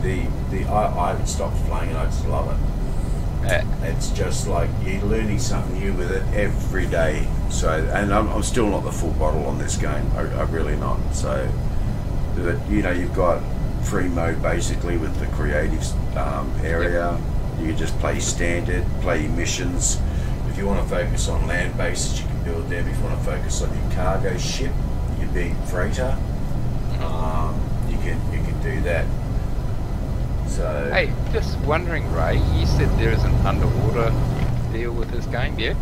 I haven't stopped playing it. I just love it. It's just like you're learning something new with it every day. So, and I'm still not the full bottle on this game. I'm really not. So, but you know, you've got free mode basically with the creative area. You can just play standard, play your missions. If you want to focus on land bases, you can build them. If you want to focus on your cargo ship, your big freighter, you can do that. So, hey, just wondering, Ray, you said there is an underwater deal with this game, yeah?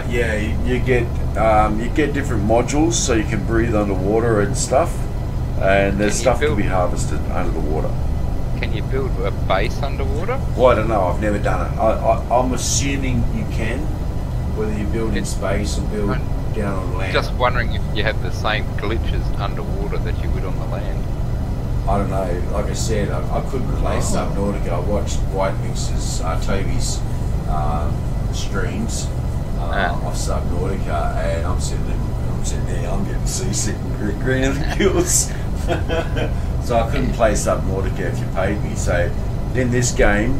Yeah, you get different modules, so you can breathe underwater and stuff, and there's stuff to be harvested under the water. Can you build a base underwater? Well, I don't know. I've never done it. I'm assuming you can, whether you build in space or build down on land. Just wondering if you have the same glitches underwater that you would on the land. I don't know. Like I said, I couldn't play Subnautica. I watched White Mix's, Toby's streams of Subnautica, and I'm sitting there, I'm getting seasick and green in the gills. So I couldn't play Subnautica if you paid me. So in this game,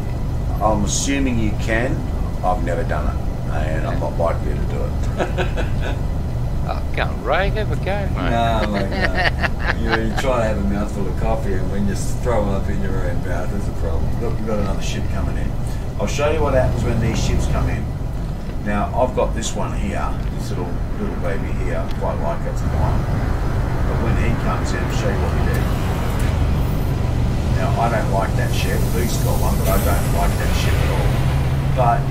I'm assuming you can. I've never done it, and I'm not likely to do it. Oh, go on, Ray, have a go, mate. No, mate, no. You try to have a mouthful of coffee, and when you throw them up in your own mouth, there's a problem. Look, we've got another ship coming in. I'll show you what happens when these ships come in. Now, I've got this one here, this little baby here. I quite like it, it's mine. But when he comes in, I'll show you what we do. Now, I don't like that ship. Luke's got one, but I don't like that ship at all. But,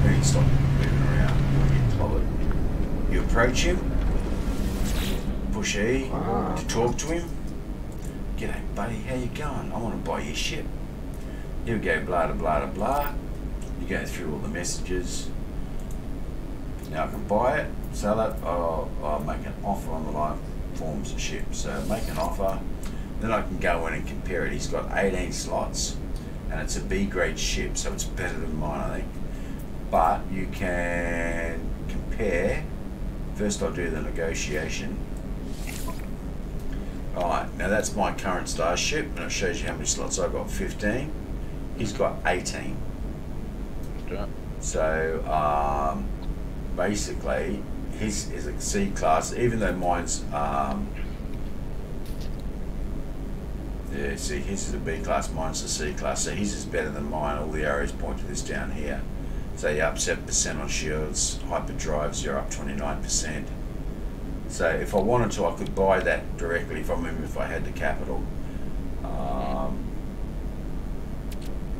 you stop moving around, you'll get clobbered. You approach him, push E to talk to him. G'day buddy, how you going? I want to buy your ship. He'll go blah blah blah blah. You go through all the messages. Now I can buy it, sell it, or I'll make an offer on the live forms of ship. So make an offer, then I can go in and compare it. He's got 18 slots, and it's a B grade ship, so it's better than mine, I think. But you can compare. First I'll do the negotiation. Alright, now that's my current starship, and it shows you how many slots I've got, 15. He's got 18. So, basically, his is a C class, even though mine's, yeah, see, his is a B class, mine's a C class, so his is better than mine. All the arrows point to this down here. So you're up 7% on shields, hyperdrives, you're up 29%. So if I wanted to, I could buy that directly from him if I had the capital.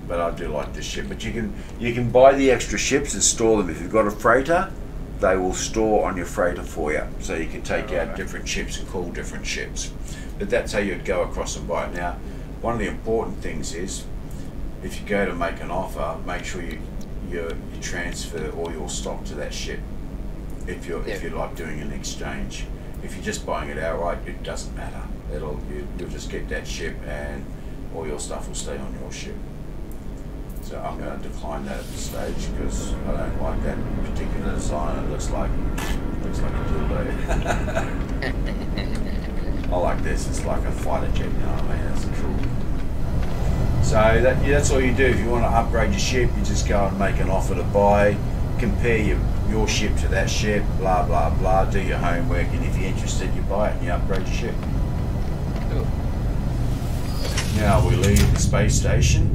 But I do like this ship. But you can buy the extra ships and store them. If you've got a freighter, they will store on your freighter for you. So you can take out different ships and call different ships. But that's how you'd go across and buy it. Now, one of the important things is, if you go to make an offer, make sure you transfer all your stock to that ship. If you're like doing an exchange, if you're just buying it outright, it doesn't matter. You'll just get that ship, and all your stuff will stay on your ship. So I'm going to decline that at this stage because I don't like that particular design. It looks like Looks like a dildo. I like this. It's like a fighter jet. You know what I mean? That's cool. So that's all you do. If you want to upgrade your ship, you just go and make an offer to buy, compare your ship to that ship, blah blah blah, do your homework, and if you're interested, you buy it and you upgrade your ship. Cool. Now we leave the space station.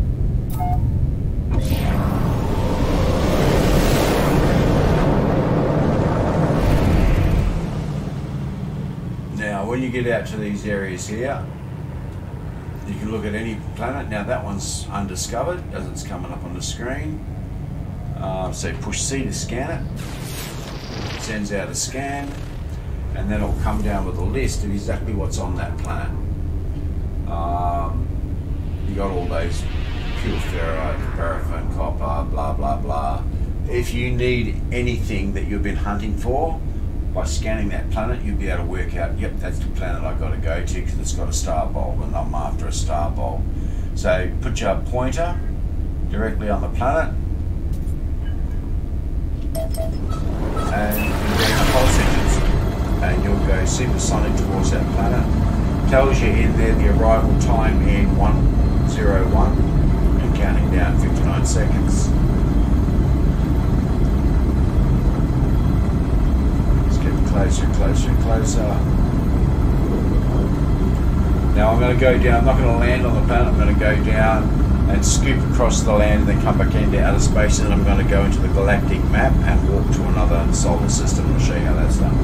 Now when you get out to these areas here, you can look at any planet. Now that one's undiscovered as it's coming up on the screen. So push C to scan it. It sends out a scan, and then it'll come down with a list of exactly what's on that planet. You got all those pure ferrite, paraffin, copper, blah blah blah. If you need anything that you've been hunting for, by scanning that planet, you'll be able to work out, yep, that's the planet I've got to go to because it's got a star bulb and I'm after a star bulb. So put your pointer directly on the planet and you go to pulse engines and you'll go supersonic towards that planet. Tells you in there the arrival time in 101 and counting down 59 seconds. Closer, closer, closer. Now I'm going to go down, I'm not going to land on the planet, I'm going to go down and scoop across the land and then come back into outer space, and I'm going to go into the galactic map and walk to another solar system and I'll show you how that's done.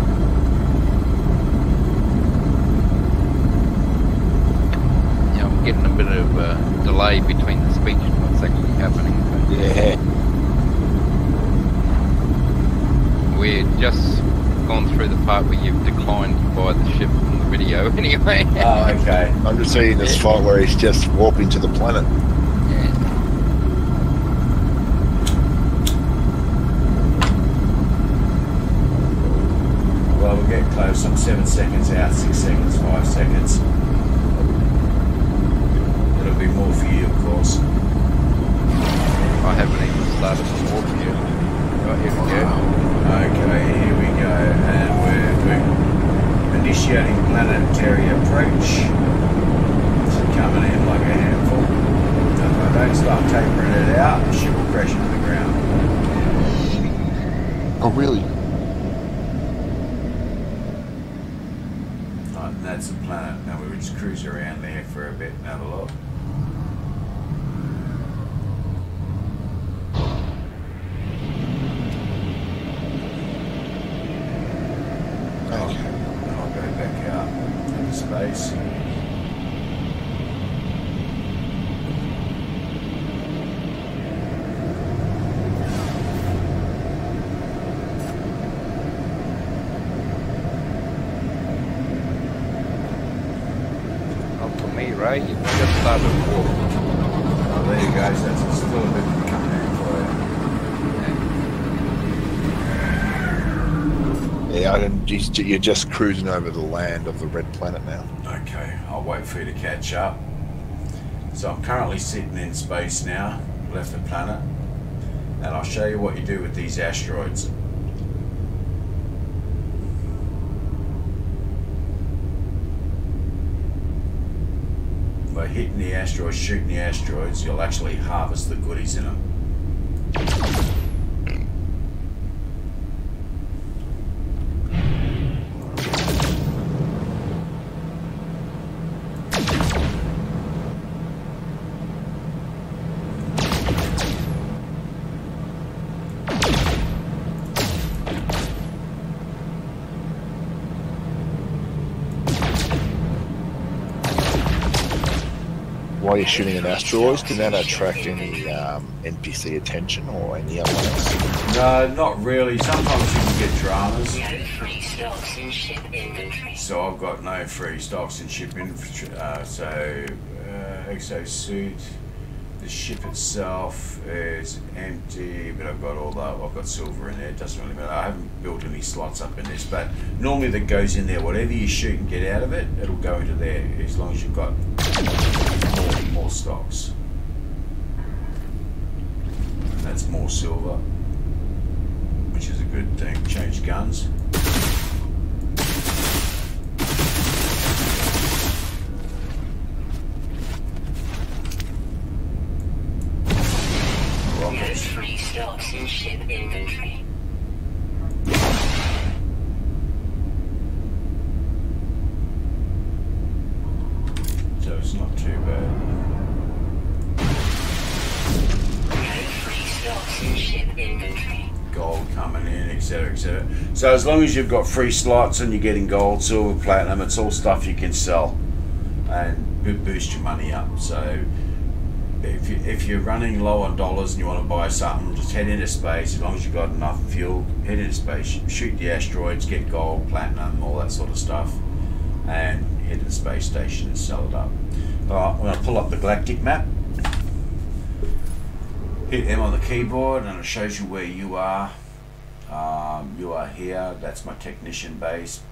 Yeah, I'm getting a bit of a delay between the speech and what's actually happening. Yeah. We're just gone through the part where you've declined to buy the ship from the video anyway. Oh, okay. I'm just seeing this fight where he's just warping to the planet. Yeah. Well, we'll get close. I'm 7 seconds out, 6 seconds, 5 seconds. It'll be more for you, of course. I haven't even started the warp yet. Right, here we go. Okay, here we go, and we're initiating planetary approach. It's coming in like a handful. If I don't start tapering it out, the ship will crash into the ground. Oh, really? Right, and that's the planet. Now we'll just cruise around there for a bit and have a look. Space. Not for me, Ray. You've just started a warp. Oh, there you go. So it's still a bit coming in for you. Yeah, you're just cruising over the land of the red planet now. Okay, I'll wait for you to catch up. So I'm currently sitting in space now, left the planet, and I'll show you what you do with these asteroids. By hitting the asteroids, shooting the asteroids, you'll actually harvest the goodies in them. While you're shooting an asteroid, can that attract any NPC attention or any other ones? No, not really. Sometimes you can get dramas. So I've got no free stocks in ship inventory. Exosuit. The ship itself is empty, but I've got silver in there. It doesn't really matter. I haven't built any slots up in this, but normally that goes in there. Whatever you shoot and get out of it, it'll go into there as long as you've got more stocks. And that's more silver, which is a good thing. Change guns. stocks in ship inventory. So it's not too bad. No free stocks in ship inventory. Gold coming in, etc., etc. So as long as you've got free slots and you're getting gold, silver, platinum, it's all stuff you can sell and boost your money up. So if you're running low on dollars and you want to buy something, just head into space. As long as you've got enough fuel, head into space, shoot the asteroids, get gold, platinum, all that sort of stuff, and head to the space station and sell it up. Alright, I'm going to pull up the galactic map. Hit M on the keyboard and it shows you where you are. You are here. That's my technician base.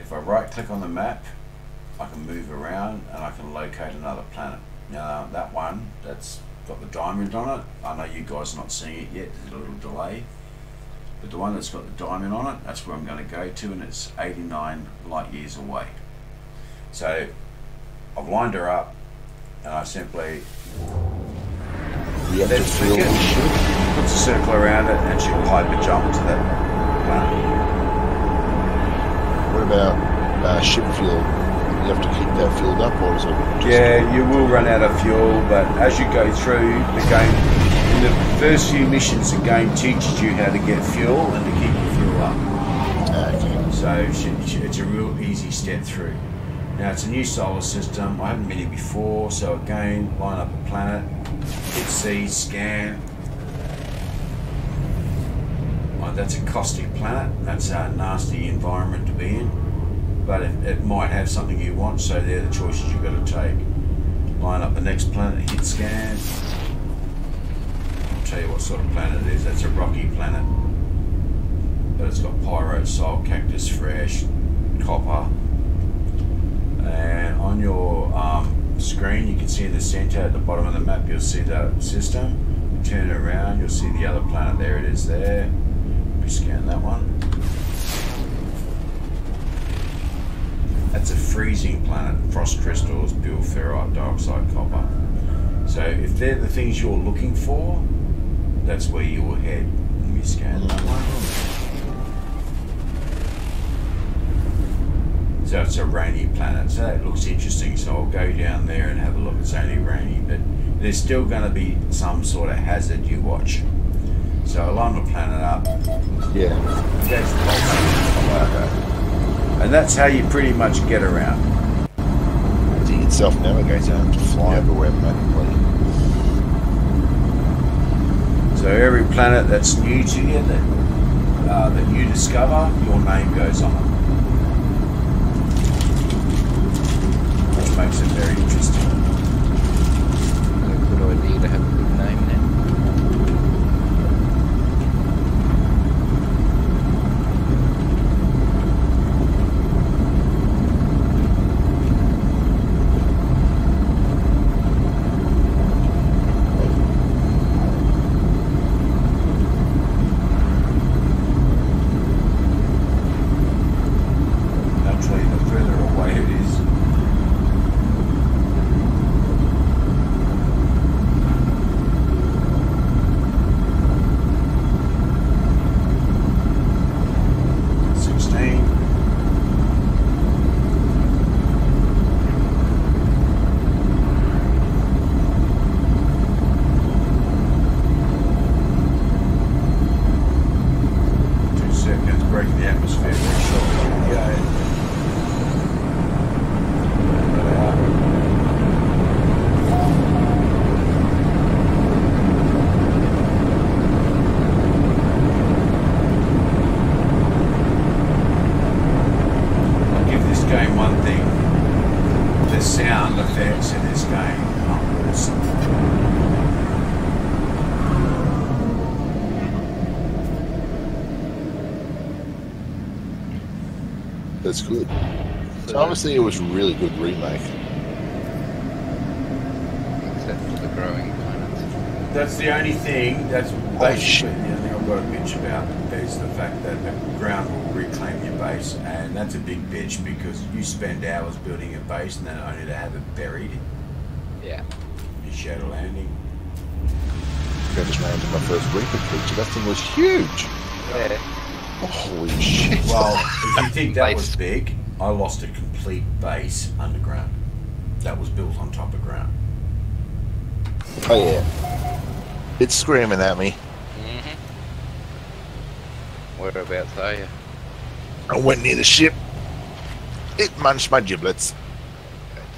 If I right click on the map, I can move around and I can locate another planet. Now that one that's got the diamond on it, I know you guys are not seeing it yet, there's a little delay, but the one that's got the diamond on it, that's where I'm going to go to, and it's 89 light years away. So I've lined her up and I simply puts a circle around it and she'll hyper jump to that planet. What about ship fuel? You have to keep that filled up, or is it just... Yeah, you will run out of fuel, but as you go through the game, in the first few missions, the game teaches you how to get fuel and to keep your fuel up. Okay. So it's a real easy step through. Now it's a new solar system. I haven't been here before, so again, line up a planet, hit C, scan. Oh, that's a caustic planet. That's a nasty environment to be in. But it might have something you want, so they're the choices you've got to take. Line up the next planet, hit scan. I'll tell you what sort of planet it is. That's a rocky planet. But it's got pyro, soil, cactus, fresh, copper. And on your screen, you can see in the center at the bottom of the map, you'll see the system. Turn it around, you'll see the other planet. There it is there. We scan that one. That's a freezing planet. Frost crystals, build ferrite, dioxide, copper. So if they're the things you're looking for, that's where you will head. Let me scan that one. So it's a rainy planet. So that looks interesting. So I'll go down there and have a look. It's only rainy, but there's still going to be some sort of hazard you watch. So I'll line the planet up. Yeah. That's the whole. And that's how you pretty much get around. So you can self-navigate, you don't have to fly everywhere manually. So every planet that's new to you, that you discover, your name goes on it. Which makes it very interesting. It's a good idea to have a good name then. That's good. So obviously it was a really good remake. Except for the growing planets. That's the only thing, that's basically the only thing I've got a bitch about is the fact that the ground will reclaim your base, and that's a big bitch because you spend hours building a base and then only to have it buried. Yeah. In shadow landing. I just ran into my first Reaper creature. That thing was huge. Yeah. Oh, holy shit. Well, if you think that was big, I lost a complete base underground. That was built on top of ground. Oh, yeah. It's screaming at me. Mm-hmm. Whereabouts are you? I went near the ship. It munched my giblets.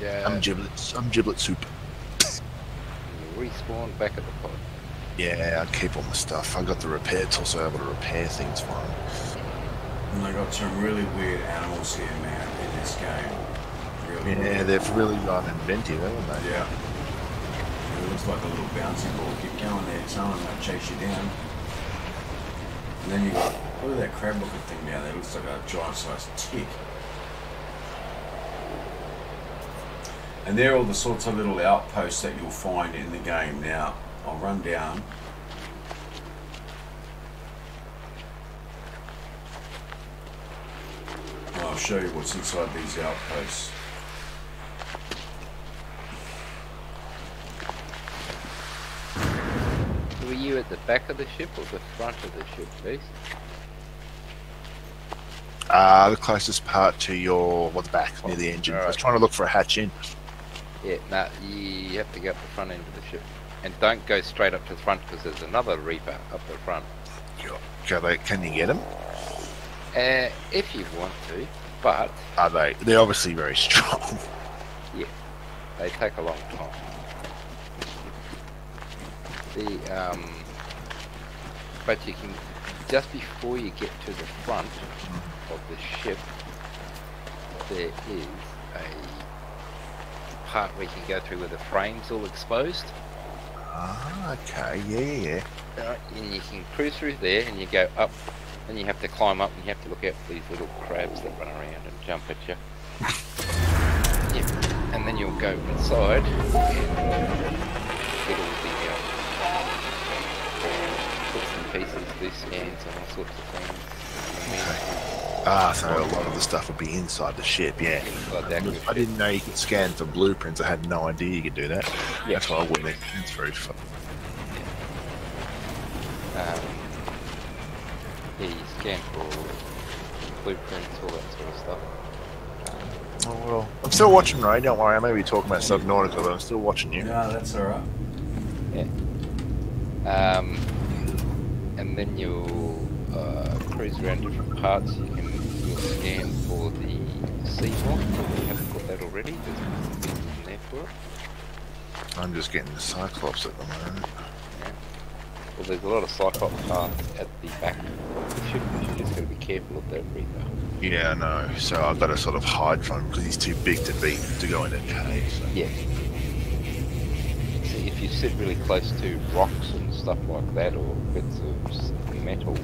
Yeah. I'm giblets. I'm giblet soup. You respawn back at the pod. Yeah, I keep all my stuff. I got the repair tool, so I'm able to repair things for them. And they got some really weird animals here, man, in this game. Really Yeah, weird. they've really gone inventive, haven't they? Yeah. It looks like a little bouncy ball. Keep going there, someone might chase you down. And then you got, look at that crab looking thing down there. It looks like a giant sized tick. And they're all the sorts of little outposts that you'll find in the game. Now, I'll run down. And I'll show you what's inside these outposts. Were you at the back of the ship or the front of the ship, Beast? The closest part to your, the back, near the engine. I was Alright. trying to look for a hatch in. Yeah, nah, you have to go up the front end of the ship. And don't go straight up to the front because there's another Reaper up the front. Can you get them? If you want to, but Are they? They're obviously very strong. yeah, they take a long time. But you can, just before you get to the front of the ship, there is a part where you can go through where the frame's all exposed. Ah, okay, yeah. Right, and you can cruise through there and you go up, and you have to climb up and you have to look out for these little crabs that run around and jump at you. Yeah, and then you'll go inside and get all the bits and pieces, do scans and all sorts of things. Ah, so a lot of the stuff would be inside the ship, yeah. Inside the actual I didn't know you could scan for blueprints. I had no idea you could do that. Yeah. That's why I went in through. Yeah, you scan for blueprints, all that sort of stuff. Oh, well. I'm still watching, Ray. Don't worry. I may be talking about Subnautica, but I'm still watching you. No, that's alright. Yeah. And then you'll cruise around different parts. You'll scan for the sea moth. If you haven't got that already, there's something in there for it. I'm just getting the Cyclops at the moment. Yeah. Well, there's a lot of Cyclops parts at the back of the ship. You just got to be careful of that Reaper. Yeah, I know. So I've got to sort of hide from him because he's too big to go in a cave. So. Yeah. See, if you sit really close to rocks and stuff like that, or bits of metal, he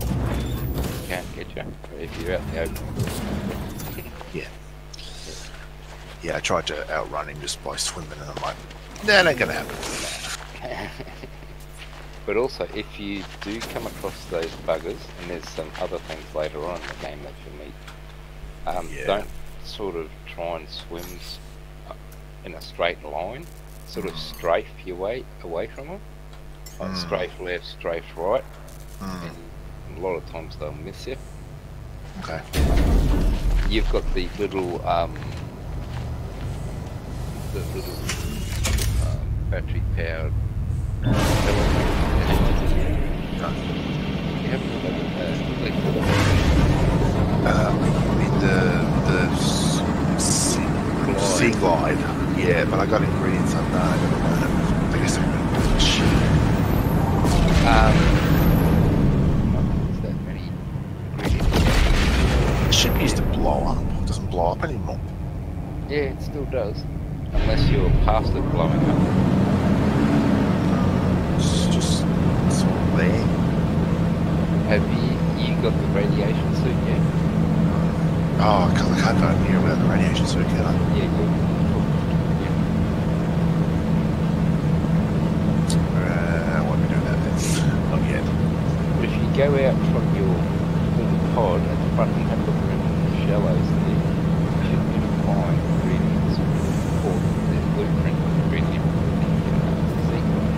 can't get you. If you're out in the open. Yeah. Yeah, I tried to outrun him just by swimming, and I'm like, that ain't gonna happen. But also, if you do come across those buggers, and there's some other things later on in the game that you meet, Yeah. don't sort of try and swim in a straight line. Sort of strafe your way away from them. Like strafe left, strafe right. And a lot of times they'll miss you. Okay. You've got the little battery powered Sea Glide. Yeah, but I got ingredients on that. I guess I'm going to shit. Not that many ingredients. The ship used to blow up. It doesn't blow up anymore. Yeah, it still does. Unless you're past it blowing up. It's just sort of there. Have you got the radiation suit yet? Oh, I can't go here without the radiation suit, can I? Yeah, yeah. I won't be doing that then. Not yet. But if you go out from your little pod at the front and have a look around in the shallows there, you should be able to find ingredients or the blueprint ingredient in the secret.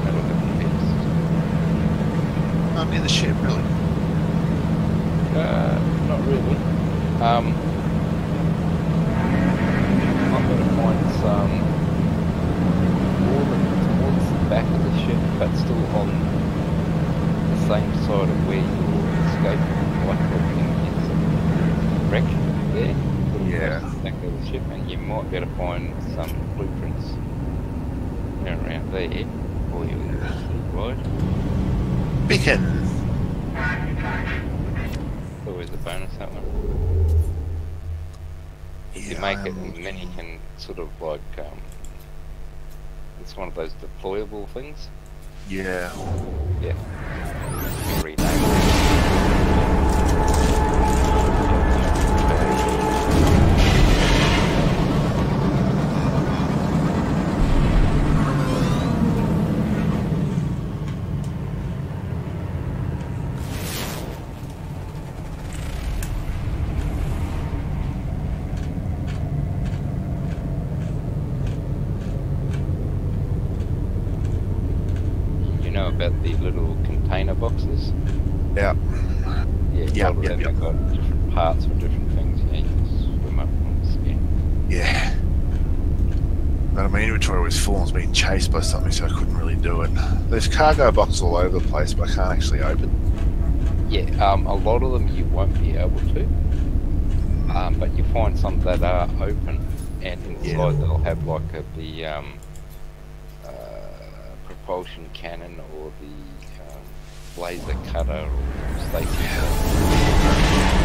That'll have the best. near the ship, really. Not really. I'm going to find some more towards the back of the ship, but still on the same side of where you're escaping. Like looking at some wreck there, little Yeah. close to the back of the ship, and you might be able to find some blueprints around there, or you right. Beacon. Always a bonus, that one. If you Yeah, make I it, am and then you looking. can sort of like, it's one of those deployable things. Yeah. Yeah. Rename it. You know about the little container boxes? Yeah. Yeah, Yep, well, yep, then yep. they've got different parts for different things. Yeah, you can swim up on the skin. Yeah. But my inventory was full and was being chased by something, so I couldn't really do it. There's cargo boxes all over the place, but I can't actually open. Yeah, a lot of them you won't be able to, but you find some that are open, and inside Yeah. they'll have like the propulsion cannon or the laser cutter or station.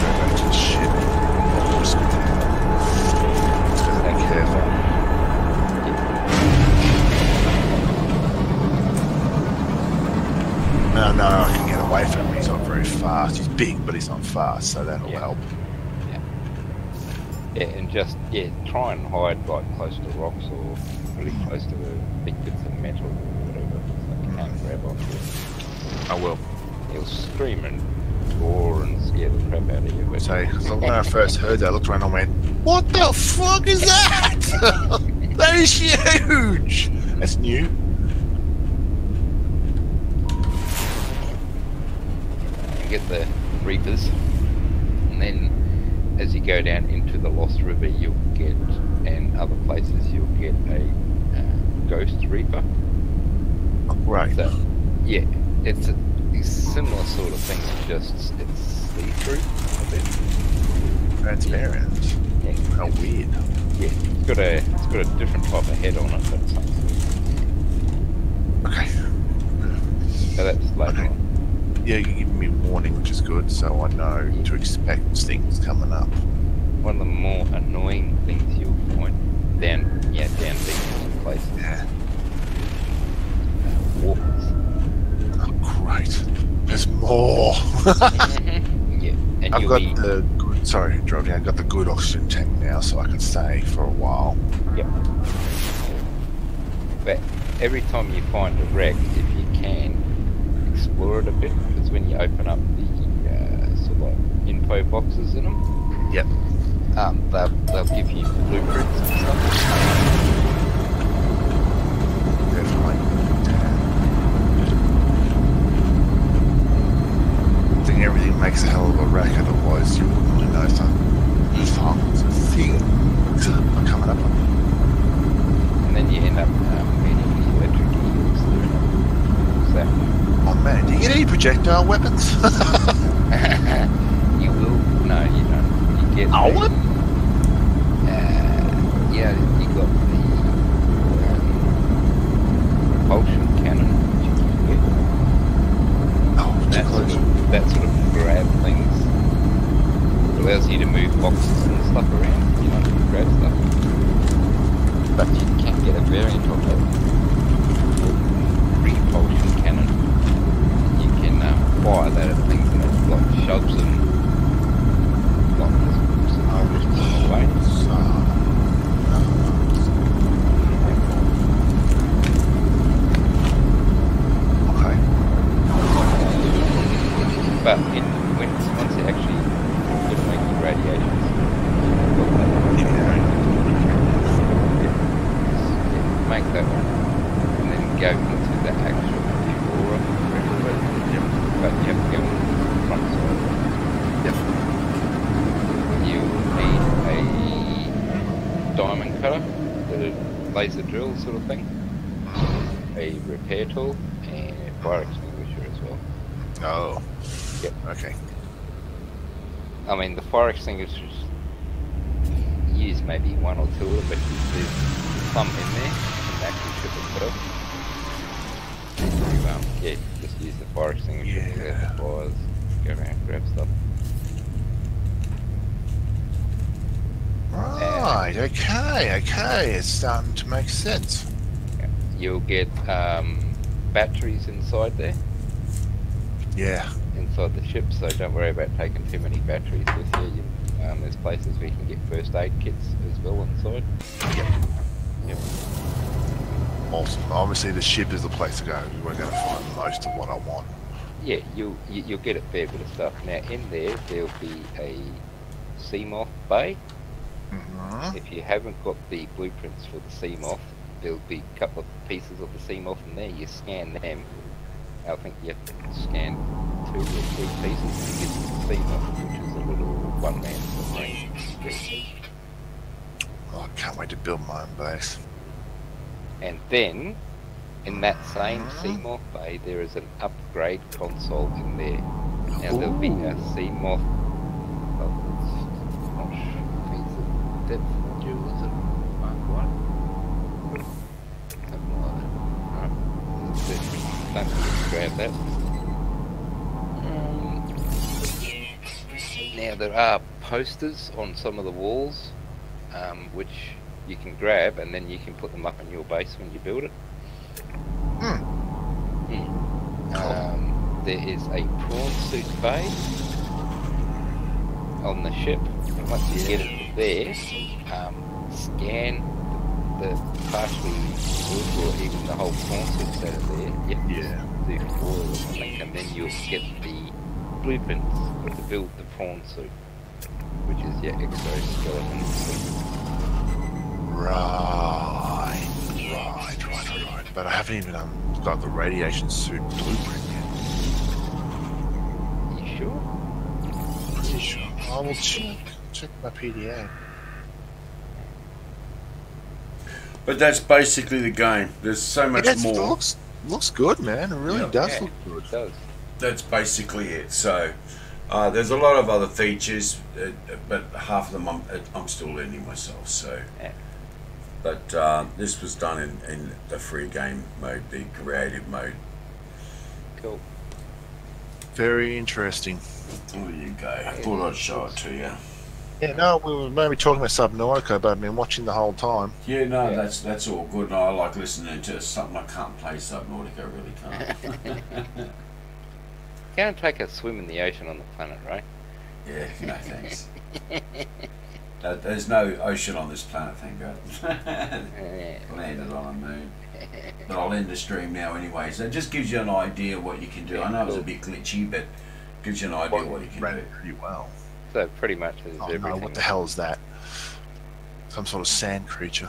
Go back to the ship. Just gotta be careful. No, I can get away from him. He's not very fast. He's big, but he's not fast, so that'll Yeah. help. Yeah, and just try and hide like close to rocks or really close to the big bits of metal or whatever, so you can't grab onto it. I will. He'll scream and roar and scare the crap out of you. But So, 'cause when I first heard that, I looked around and went, "What the fuck is that? That is huge!" That's new. you get the Reapers, and then as you go down into the Lost River, you'll get, and other places, you'll get a Ghost Reaper. Oh, right. So, yeah, it's a similar sort of thing, just it's see-through a bit. Transparent. Yeah, How weird. yeah, it's got a different type of head on it, but it's something. Okay. So that's later Okay. on. Yeah, you're giving me warning, which is good, so I know to expect things coming up. One of the more annoying things you'll find down deep places. Yeah. Walkers. Oh, great. There's more. Yeah, and I've you'll got be the good. Sorry, Droppy. I've got the good oxygen tank now, so I can stay for a while. yep. But every time you find a wreck, if you can, explore it a bit, because when you open up the sort of like info boxes in them, Yep. they'll give you blueprints and stuff. Definitely. I think everything makes a hell of a wreck, otherwise you wouldn't really know something. There's a thing coming up. And then you end up meeting the electric eels. So Oh man, do you get any projectile weapons? you will. No, you don't. You get. Oh, what? Yeah, you got the propulsion cannon, which you can get. Oh, too close. That sort of grab things. It allows you to move boxes and stuff around. You know, to grab stuff. But you can get a variant of that repulsion cannon. You can fire that at things and it like shoves them like this away. Okay. But once you actually get making radiations, make that one, and then go into the actual laser drill sort of thing, a repair tool, and a fire extinguisher as well. Oh. Yep. Okay. I mean, the fire extinguishers, use maybe one or two of them, but there's some in there, and actually ship itself. And you, just use the fire extinguisher to get the fires, go around and grab stuff. Right, okay, it's starting to make sense. Yeah. You'll get batteries inside there, Yeah. inside the ship, so don't worry about taking too many batteries with you. There's places where you can get first aid kits as well inside. Yep. Awesome. Obviously, the ship is the place to go. We're going to find most of what I want. Yeah, you'll get a fair bit of stuff. Now in there'll be a Seamoth bay. Mm-hmm. If you haven't got the blueprints for the Seamoth, there'll be a couple of pieces of the Seamoth in there. You scan them. I think you have to scan 2 or 3 pieces to get the Seamoth, which is a little one-man submarine. Oh, I can't wait to build my own base. And then, in that same Seamoth bay, there is an upgrade console in there. Now there'll be a Seamoth. Well, it's not sure. I think it's a depth module, is it? Mark 1? Something like that. Right. Don't forget to grab that. Now there are posters on some of the walls, which you can grab, and then you can put them up in your base when you build it. There is a prawn suit bay on the ship, and once you get it there, scan the partially wood or even the whole prawn suits that are there. You have to do 4 or something, and then you'll get the blueprints to build the prawn suit, which is your exoskeleton suit. Right. But I haven't even got the radiation suit blueprint yet. You sure? Pretty sure. I will check my PDA. But that's basically the game. There's so much more. Looks good, man. It really does look good. It does. That's basically it. So there's a lot of other features, but half of them I'm still learning myself. So, but this was done in the free game mode, the creative mode. Cool. Very interesting. There you go. I thought I'd show it to you. Yeah, no, we were maybe talking about Subnautica, but I've been watching the whole time. Yeah, no, that's all good. And I like listening to something. I can't play Subnautica, I really can't. Can't take a swim in the ocean on the planet, right? Yeah, no thanks. There's no ocean on this planet, thank God. Landed on a moon. But I'll end the stream now anyway. So it just gives you an idea what you can do. I know it was a bit glitchy, but gives you an idea what you can Ran do. it pretty well. So pretty much there's Oh everything. no, what the hell is that? Some sort of sand creature.